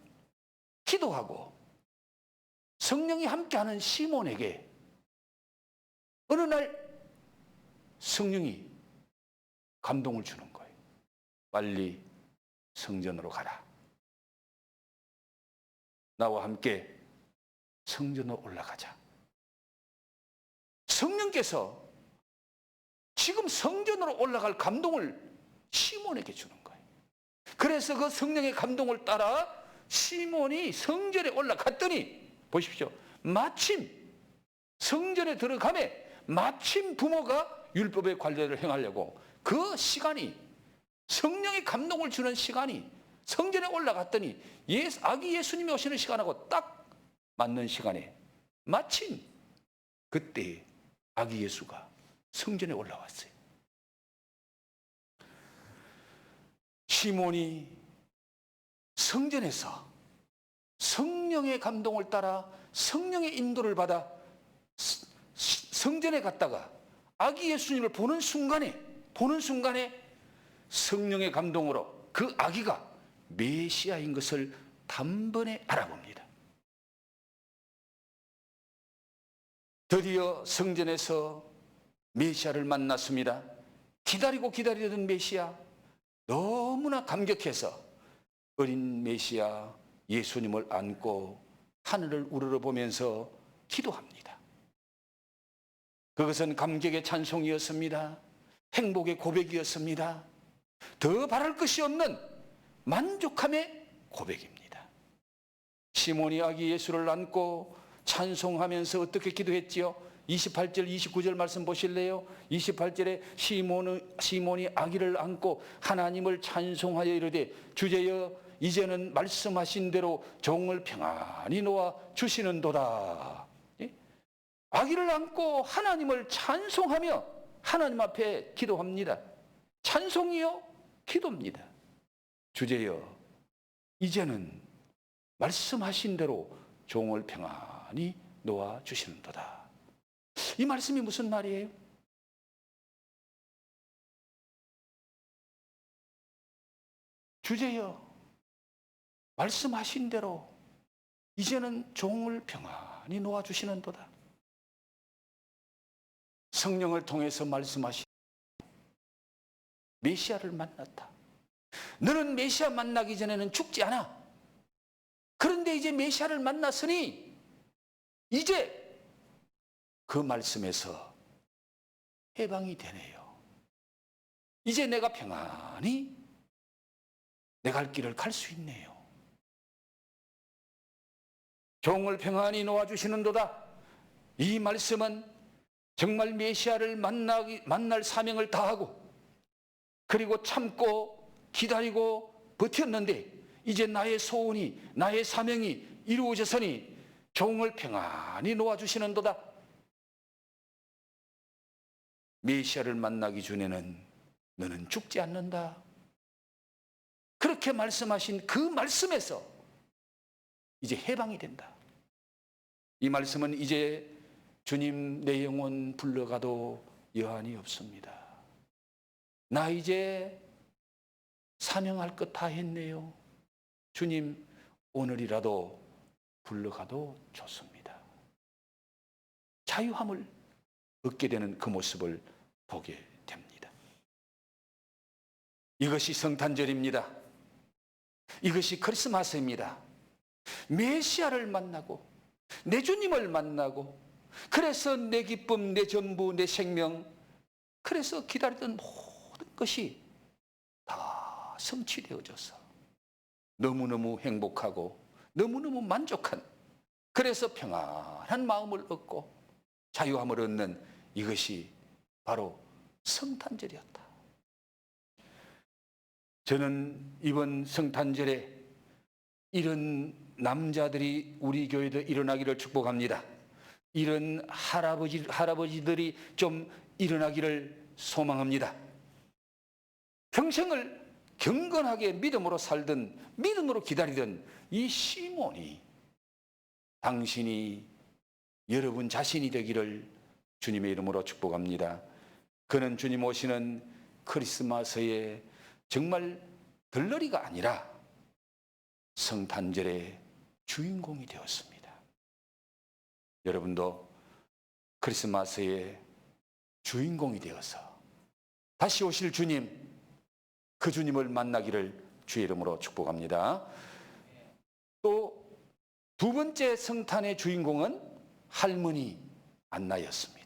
Speaker 3: 기도하고 성령이 함께하는 시몬에게 어느 날 성령이 감동을 주는 거예요. 빨리 성전으로 가라. 나와 함께 성전으로 올라가자. 성령께서 지금 성전으로 올라갈 감동을 시몬에게 주는 거예요. 그래서 그 성령의 감동을 따라 시몬이 성전에 올라갔더니 보십시오. 마침 성전에 들어가매 마침 부모가 율법의 관례를 행하려고 그 시간이 성령의 감동을 주는 시간이 성전에 올라갔더니 아기 예수님이 오시는 시간하고 딱 맞는 시간에 마침 그때 아기 예수가 성전에 올라왔어요. 시몬이 성전에서 성령의 감동을 따라 성령의 인도를 받아 성전에 갔다가 아기 예수님을 보는 순간에 성령의 감동으로 그 아기가 메시아인 것을 단번에 알아봅니다. 드디어 성전에서 메시아를 만났습니다. 기다리고 기다리던 메시아, 너무나 감격해서 어린 메시아 예수님을 안고 하늘을 우러러보면서 기도합니다. 그것은 감격의 찬송이었습니다. 행복의 고백이었습니다. 더 바랄 것이 없는 만족함의 고백입니다. 시몬이 아기 예수를 안고 찬송하면서 어떻게 기도했지요? 28절 29절 말씀 보실래요? 28절에 시몬이 아기를 안고 하나님을 찬송하여 이르되 주제여 이제는 말씀하신 대로 종을 평안히 놓아 주시는도다. 예? 아기를 안고 하나님을 찬송하며 하나님 앞에 기도합니다. 찬송이요 기도입니다. 주제여 이제는 말씀하신 대로 종을 평안히 놓아 주시는도다. 이 말씀이 무슨 말이에요? 주제여 말씀하신 대로 이제는 종을 평안히 놓아주시는도다. 성령을 통해서 말씀하신 메시아를 만났다. 너는 메시아 만나기 전에는 죽지 않아. 그런데 이제 메시아를 만났으니 이제 그 말씀에서 해방이 되네요. 이제 내가 평안히 내 갈 길을 갈 수 있네요. 종을 평안히 놓아주시는도다. 이 말씀은 정말 메시아를 만날 사명을 다하고 그리고 참고 기다리고 버텼는데 이제 나의 소원이 나의 사명이 이루어졌으니 종을 평안히 놓아주시는도다. 메시아를 만나기 전에는 너는 죽지 않는다. 그렇게 말씀하신 그 말씀에서 이제 해방이 된다. 이 말씀은 이제 주님 내 영혼 불러가도 여한이 없습니다. 나 이제 사명할 것 다 했네요. 주님 오늘이라도 불러가도 좋습니다. 자유함을 얻게 되는 그 모습을 보게 됩니다. 이것이 성탄절입니다. 이것이 크리스마스입니다. 메시아를 만나고 내 주님을 만나고 그래서 내 기쁨, 내 전부, 내 생명 그래서 기다리던 모든 것이 다 성취되어져서 너무너무 행복하고 너무너무 만족한 그래서 평안한 마음을 얻고 자유함을 얻는 이것이 바로 성탄절이었다. 저는 이번 성탄절에 이런 남자들이 우리 교회도 일어나기를 축복합니다. 이런 할아버지들이 좀 일어나기를 소망합니다. 평생을 경건하게 믿음으로 살던 믿음으로 기다리던 이 시몬이 당신이 여러분 자신이 되기를 주님의 이름으로 축복합니다. 그는 주님 오시는 크리스마스에 정말 들러리가 아니라 성탄절의 주인공이 되었습니다. 여러분도 크리스마스의 주인공이 되어서 다시 오실 주님, 그 주님을 만나기를 주의 이름으로 축복합니다. 또 두 번째 성탄의 주인공은 할머니 안나였습니다.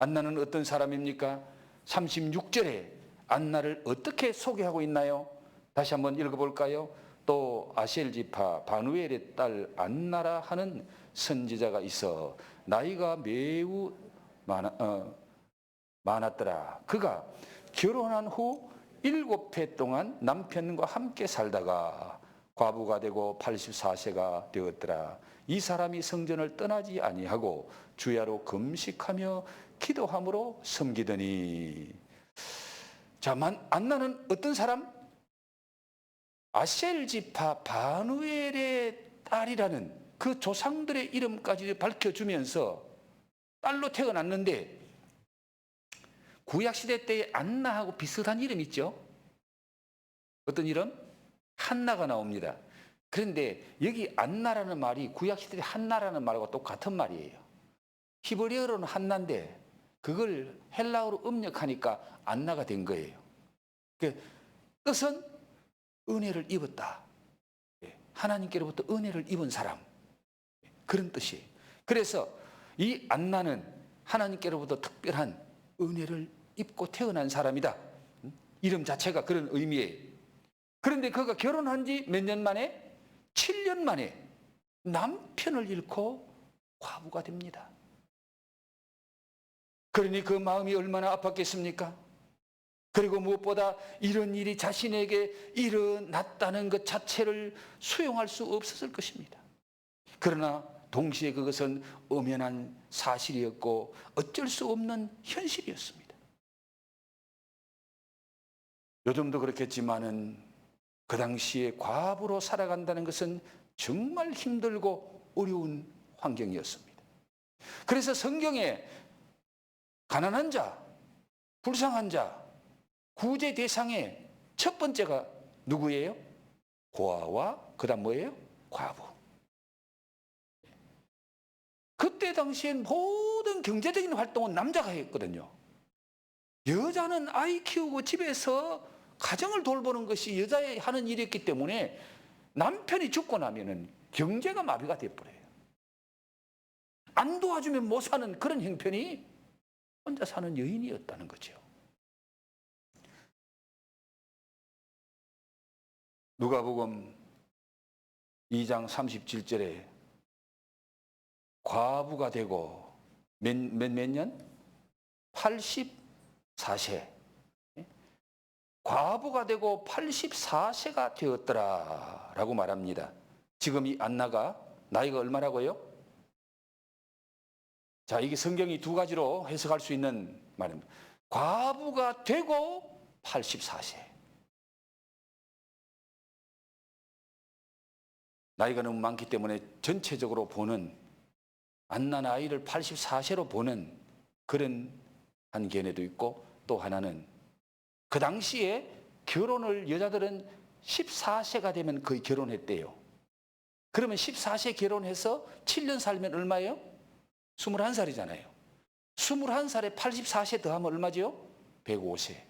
Speaker 3: 안나는 어떤 사람입니까? 36절에 안나를 어떻게 소개하고 있나요? 다시 한번 읽어볼까요? 또 아셀 지파 바누엘의 딸 안나라 하는 선지자가 있어 나이가 매우 많았더라. 그가 결혼한 후 7해 동안 남편과 함께 살다가 과부가 되고 84세가 되었더라. 이 사람이 성전을 떠나지 아니하고 주야로 금식하며 기도함으로 섬기더니. 자, 안나는 어떤 사람? 아셀 지파 바누엘의 딸이라는 그 조상들의 이름까지 밝혀주면서 딸로 태어났는데 구약시대 때의 안나하고 비슷한 이름 있죠? 어떤 이름? 한나가 나옵니다. 그런데 여기 안나라는 말이 구약시대 한나라는 말과 똑같은 말이에요. 히브리어로는 한나인데 그걸 헬라어로 음력하니까 안나가 된 거예요. 뜻은 은혜를 입었다. 하나님께로부터 은혜를 입은 사람, 그런 뜻이에요. 그래서 이 안나는 하나님께로부터 특별한 은혜를 입고 태어난 사람이다. 이름 자체가 그런 의미예요. 그런데 그가 결혼한 지 몇 년 만에? 7년 만에 남편을 잃고 과부가 됩니다. 그러니 그 마음이 얼마나 아팠겠습니까? 그리고 무엇보다 이런 일이 자신에게 일어났다는 것 자체를 수용할 수 없었을 것입니다. 그러나 동시에 그것은 엄연한 사실이었고 어쩔 수 없는 현실이었습니다. 요즘도 그렇겠지만은 그 당시에 과부로 살아간다는 것은 정말 힘들고 어려운 환경이었습니다. 그래서 성경에 가난한 자, 불쌍한 자, 구제 대상의 첫 번째가 누구예요? 고아와 그다음 뭐예요? 과부. 그때 당시엔 모든 경제적인 활동은 남자가 했거든요. 여자는 아이 키우고 집에서 가정을 돌보는 것이 여자의 하는 일이었기 때문에 남편이 죽고 나면은 경제가 마비가 돼버려요. 안 도와주면 못 사는 그런 형편이 혼자 사는 여인이었다는 거죠. 누가복음 2장 37절에 과부가 되고 몇 년? 84세. 과부가 되고 84세가 되었더라 라고 말합니다. 지금 이 안나가 나이가 얼마라고요? 자, 이게 성경이 두 가지로 해석할 수 있는 말입니다. 과부가 되고 84세. 나이가 너무 많기 때문에 전체적으로 보는, 안나 나이를 84세로 보는 그런 한 견해도 있고, 또 하나는 그 당시에 결혼을 여자들은 14세가 되면 거의 결혼했대요. 그러면 14세 결혼해서 7년 살면 얼마예요? 21살이잖아요. 21살에 84세 더하면 얼마죠? 105세.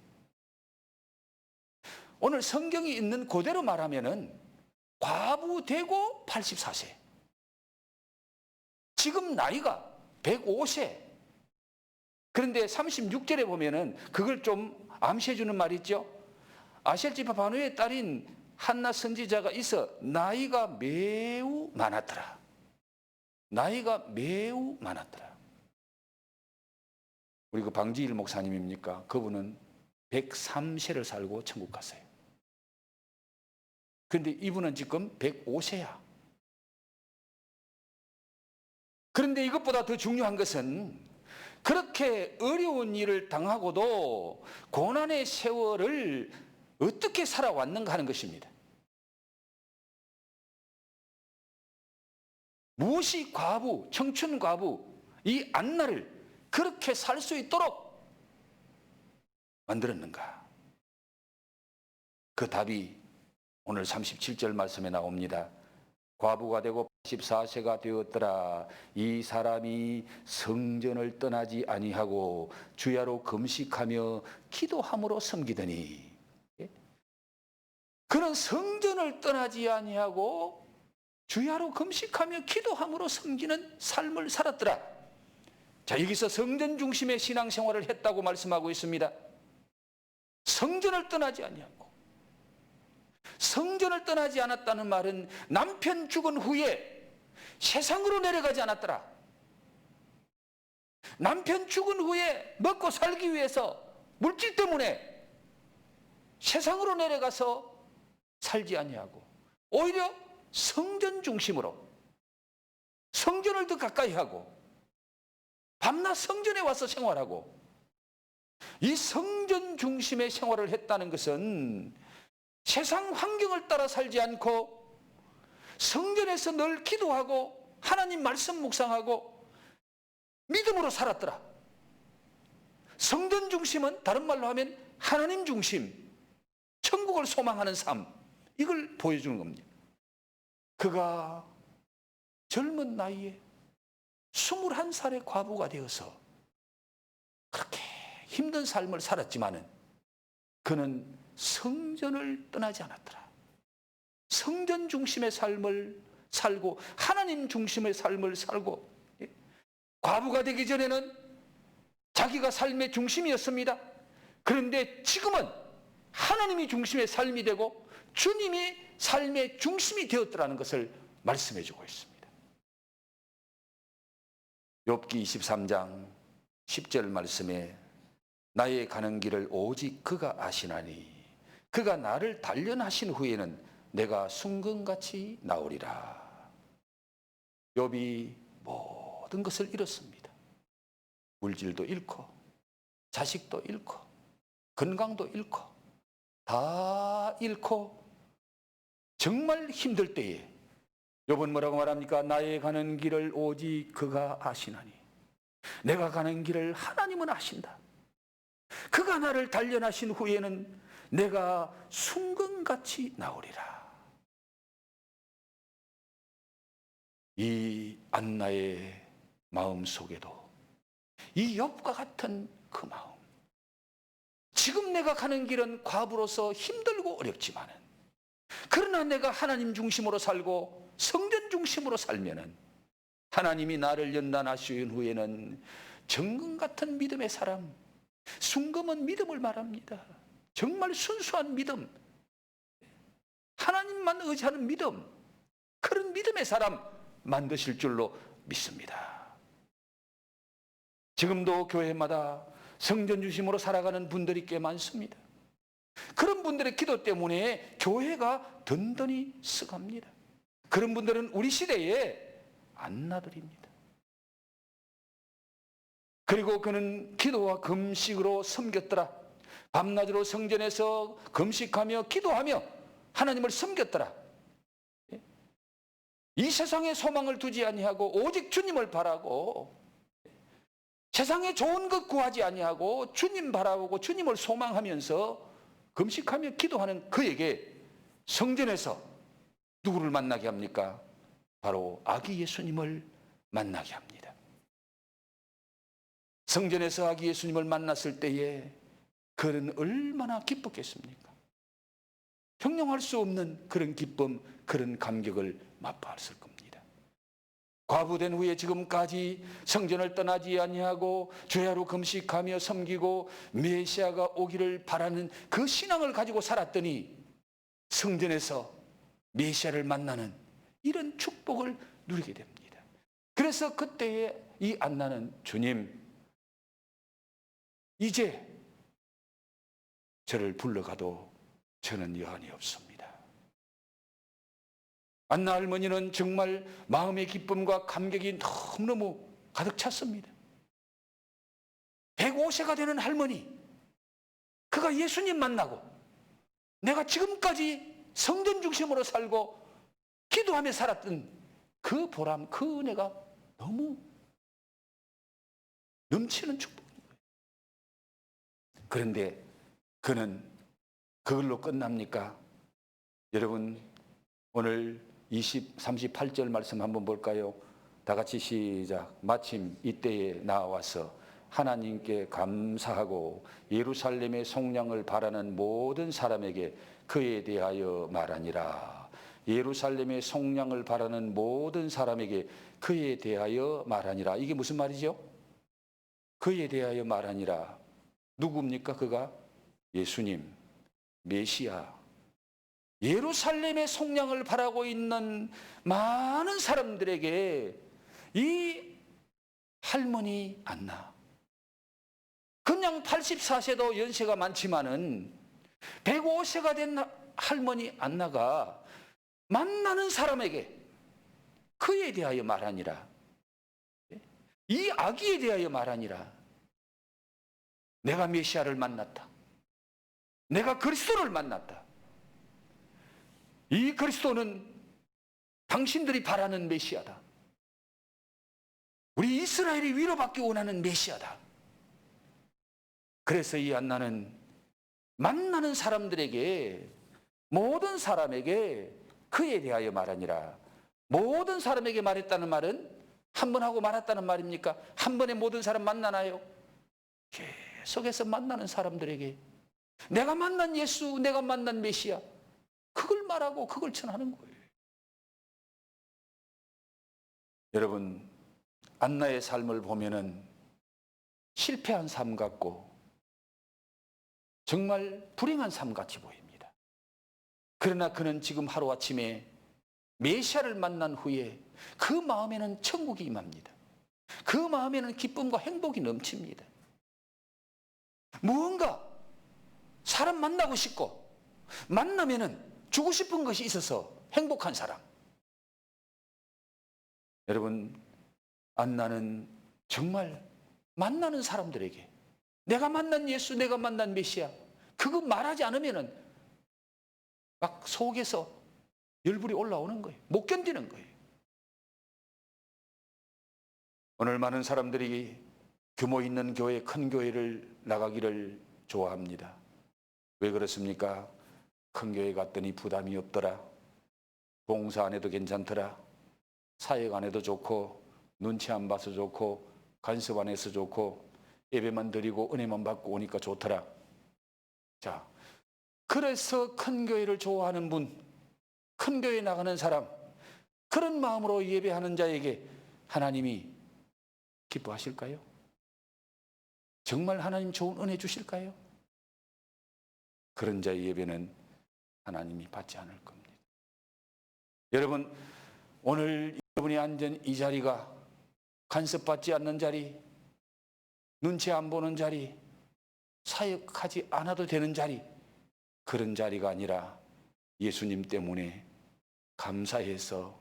Speaker 3: 오늘 성경이 있는 그대로 말하면은 과부 되고 84세. 지금 나이가 105세. 그런데 36절에 보면은 그걸 좀 암시해주는 말이 있죠. 아셀지파 바누의 딸인 한나 선지자가 있어 나이가 매우 많았더라. 나이가 매우 많았더라. 우리 그 방지일 목사님입니까? 그분은 103세를 살고 천국 갔어요. 그런데 이분은 지금 105세야. 그런데 이것보다 더 중요한 것은 그렇게 어려운 일을 당하고도 고난의 세월을 어떻게 살아왔는가 하는 것입니다. 무엇이 과부, 청춘 과부, 이 안나를 그렇게 살 수 있도록 만들었는가? 그 답이 오늘 37절 말씀에 나옵니다. 과부가 되고 84세가 되었더라. 이 사람이 성전을 떠나지 아니하고 주야로 금식하며 기도함으로 섬기더니. 그는 성전을 떠나지 아니하고 주야로 금식하며 기도함으로 섬기는 삶을 살았더라. 자, 여기서 성전 중심의 신앙생활을 했다고 말씀하고 있습니다. 성전을 떠나지 아니하고. 성전을 떠나지 않았다는 말은 남편 죽은 후에 세상으로 내려가지 않았더라. 남편 죽은 후에 먹고 살기 위해서 물질 때문에 세상으로 내려가서 살지 아니하고 오히려 성전 중심으로 성전을 더 가까이 하고 밤낮 성전에 와서 생활하고 이 성전 중심의 생활을 했다는 것은 세상 환경을 따라 살지 않고 성전에서 늘 기도하고 하나님 말씀 묵상하고 믿음으로 살았더라. 성전 중심은 다른 말로 하면 하나님 중심, 천국을 소망하는 삶, 이걸 보여주는 겁니다. 그가 젊은 나이에 21살의 과부가 되어서 그렇게 힘든 삶을 살았지만은 그는 성전을 떠나지 않았더라. 성전 중심의 삶을 살고 하나님 중심의 삶을 살고, 과부가 되기 전에는 자기가 삶의 중심이었습니다. 그런데 지금은 하나님이 중심의 삶이 되고 주님이 삶의 중심이 되었더라는 것을 말씀해 주고 있습니다. 욥기 23장 10절 말씀에 나의 가는 길을 오직 그가 아시나니 그가 나를 단련하신 후에는 내가 순금같이 나오리라. 욥이 모든 것을 잃었습니다. 물질도 잃고 자식도 잃고 건강도 잃고 다 잃고 정말 힘들 때에 욥은 뭐라고 말합니까? 나의 가는 길을 오직 그가 아시나니 내가 가는 길을 하나님은 아신다. 그가 나를 단련하신 후에는 내가 순금같이 나오리라. 이 안나의 마음 속에도 이 욥과 같은 그 마음, 지금 내가 가는 길은 과부로서 힘들고 어렵지만은 그러나 내가 하나님 중심으로 살고 성전 중심으로 살면은 하나님이 나를 연단하신 후에는 정금 같은 믿음의 사람, 순금은 믿음을 말합니다. 정말 순수한 믿음, 하나님만 의지하는 믿음, 그런 믿음의 사람 만드실 줄로 믿습니다. 지금도 교회마다 성전 중심으로 살아가는 분들이 꽤 많습니다. 그런 분들의 기도 때문에 교회가 든든히 서갑니다. 그런 분들은 우리 시대에 안나들입니다. 그리고 그는 기도와 금식으로 섬겼더라. 밤낮으로 성전에서 금식하며 기도하며 하나님을 섬겼더라. 이 세상에 소망을 두지 아니하고 오직 주님을 바라고, 세상에 좋은 것 구하지 아니하고 주님 바라보고 주님을 소망하면서 금식하며 기도하는 그에게 성전에서 누구를 만나게 합니까? 바로 아기 예수님을 만나게 합니다. 성전에서 아기 예수님을 만났을 때에 그는 얼마나 기뻤겠습니까? 형용할 수 없는 그런 기쁨, 그런 감격을 맛봤을 겁니다. 과부된 후에 지금까지 성전을 떠나지 아니하고 주야로 금식하며 섬기고 메시아가 오기를 바라는 그 신앙을 가지고 살았더니 성전에서 메시아를 만나는 이런 축복을 누리게 됩니다. 그래서 그때에 이 안나는 주님, 이제 저를 불러가도 저는 여한이 없습니다. 안나 할머니는 정말 마음의 기쁨과 감격이 너무너무 가득 찼습니다. 105세가 되는 할머니, 그가 예수님 만나고 내가 지금까지 성전 중심으로 살고 기도하며 살았던 그 보람, 그 은혜가 너무 넘치는 축복인 거예요. 그런데 그는 그걸로 끝납니까? 여러분, 오늘 38절 말씀 한번 볼까요? 다 같이 시작. 마침 이때에 나와서 하나님께 감사하고 예루살렘의 속량을 바라는 모든 사람에게 그에 대하여 말하니라. 예루살렘의 속량을 바라는 모든 사람에게 그에 대하여 말하니라. 이게 무슨 말이죠? 그에 대하여 말하니라. 누굽니까? 그가 예수님, 메시아, 예루살렘의 속량을 바라고 있는 많은 사람들에게 이 할머니 안나, 그냥 84세도 연세가 많지만은 105세가 된 할머니 안나가 만나는 사람에게 그에 대하여 말하니라. 이 아기에 대하여 말하니라. 내가 메시아를 만났다. 내가 그리스도를 만났다. 이 그리스도는 당신들이 바라는 메시아다. 우리 이스라엘이 위로받기 원하는 메시아다. 그래서 이 안나는 만나는 사람들에게, 모든 사람에게 그에 대하여 말하니라. 모든 사람에게 말했다는 말은 한 번 하고 말았다는 말입니까? 한 번에 모든 사람 만나나요? 계속해서 만나는 사람들에게 내가 만난 예수, 내가 만난 메시아, 그걸 말하고 그걸 전하는 거예요. 여러분, 안나의 삶을 보면은 실패한 삶 같고 정말 불행한 삶 같이 보입니다. 그러나 그는 지금 하루아침에 메시아를 만난 후에 그 마음에는 천국이 임합니다. 그 마음에는 기쁨과 행복이 넘칩니다. 무언가 사람 만나고 싶고 만나면은 주고 싶은 것이 있어서 행복한 사람. 여러분, 안나는 정말 만나는 사람들에게 내가 만난 예수, 내가 만난 메시아, 그거 말하지 않으면은 막 속에서 열불이 올라오는 거예요. 못 견디는 거예요. 오늘 많은 사람들이 규모 있는 교회, 큰 교회를 나가기를 좋아합니다. 왜 그렇습니까? 큰 교회 갔더니 부담이 없더라. 봉사 안 해도 괜찮더라. 사역 안 해도 좋고, 눈치 안 봐서 좋고, 간섭 안 해서 좋고, 예배만 드리고 은혜만 받고 오니까 좋더라. 자, 그래서 큰 교회를 좋아하는 분, 큰 교회 나가는 사람, 그런 마음으로 예배하는 자에게 하나님이 기뻐하실까요? 정말 하나님 좋은 은혜 주실까요? 그런 자의 예배는 하나님이 받지 않을 겁니다. 여러분, 오늘 여러분이 앉은 이 자리가 간섭받지 않는 자리, 눈치 안 보는 자리, 사역하지 않아도 되는 자리, 그런 자리가 아니라 예수님 때문에 감사해서,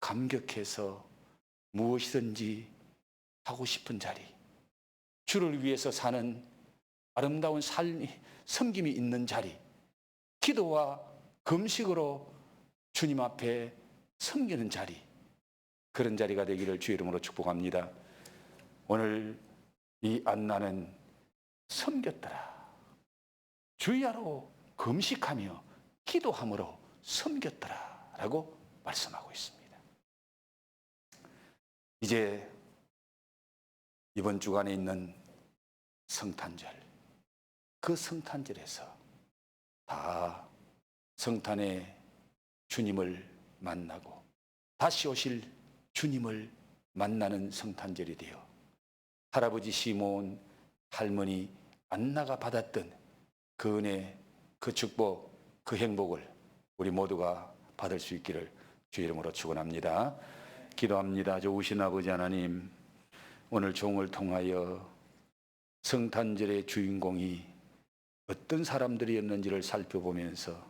Speaker 3: 감격해서 무엇이든지 하고 싶은 자리, 주를 위해서 사는 아름다운 섬김이 있는 자리, 기도와 금식으로 주님 앞에 섬기는 자리, 그런 자리가 되기를 주의 이름으로 축복합니다. 오늘 이 안나는 섬겼더라. 주야로 금식하며 기도함으로 섬겼더라 라고 말씀하고 있습니다. 이제 이번 주간에 있는 성탄절, 그 성탄절에서 다 성탄의 주님을 만나고 다시 오실 주님을 만나는 성탄절이 되어 할아버지 시몬, 할머니 안나가 받았던 그 은혜, 그 축복, 그 행복을 우리 모두가 받을 수 있기를 주의 이름으로 축원합니다. 기도합니다. 좋으신 아버지 하나님, 오늘 종을 통하여 성탄절의 주인공이 어떤 사람들이었는지를 살펴보면서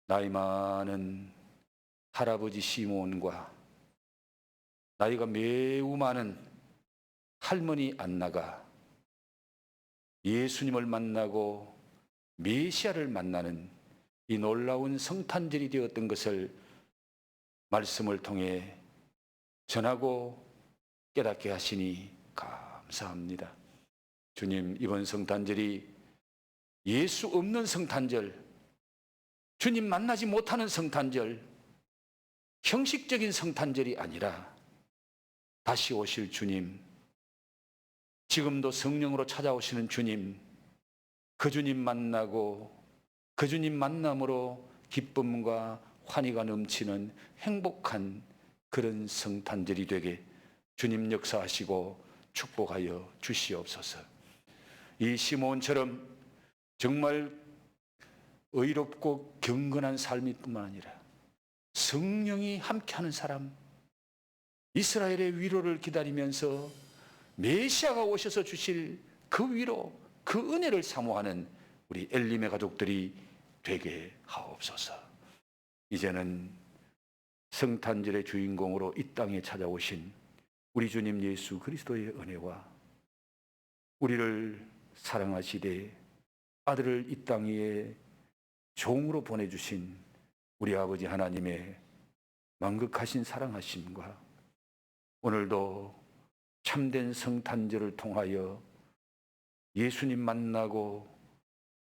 Speaker 3: 나이 많은 할아버지 시몬과 나이가 매우 많은 할머니 안나가 예수님을 만나고 메시아를 만나는 이 놀라운 성탄절이 되었던 것을 말씀을 통해 전하고 깨닫게 하시니 감사합니다. 주님, 이번 성탄절이 예수 없는 성탄절, 주님 만나지 못하는 성탄절, 형식적인 성탄절이 아니라 다시 오실 주님, 지금도 성령으로 찾아오시는 주님, 그 주님 만나고 그 주님 만남으로 기쁨과 환희가 넘치는 행복한 그런 성탄절이 되게 주님 역사하시고 축복하여 주시옵소서. 이 시몬처럼 정말 의롭고 경건한 삶일 뿐만 아니라 성령이 함께하는 사람, 이스라엘의 위로를 기다리면서 메시아가 오셔서 주실 그 위로, 그 은혜를 사모하는 우리 엘림의 가족들이 되게 하옵소서. 이제는 성탄절의 주인공으로 이 땅에 찾아오신 우리 주님 예수 그리스도의 은혜와 우리를 사랑하시되 아들을 이 땅 위에 종으로 보내주신 우리 아버지 하나님의 만극하신 사랑하심과 오늘도 참된 성탄절을 통하여 예수님 만나고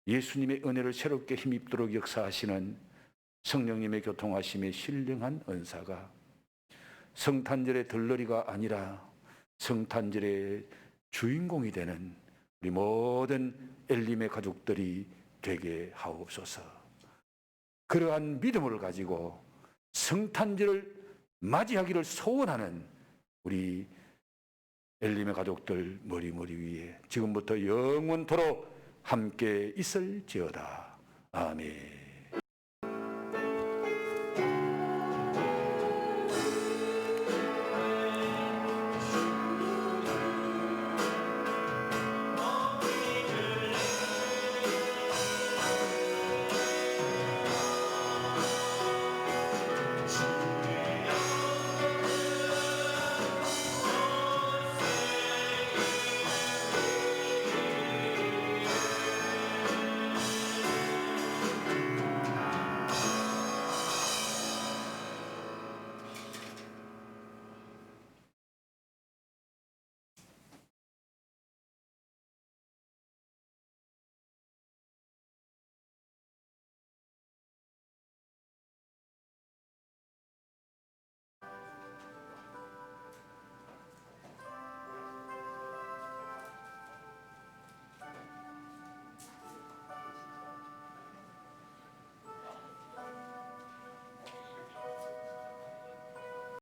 Speaker 3: 예수님의 은혜를 새롭게 힘입도록 역사하시는 성령님의 교통하심에 신령한 은사가 성탄절의 덜러리가 아니라 성탄절의 주인공이 되는 우리 모든 엘림의 가족들이 되게 하옵소서. 그러한 믿음을 가지고 성탄절을 맞이하기를 소원하는 우리 엘림의 가족들 머리 위에 지금부터 영원토록 함께 있을지어다. 아멘.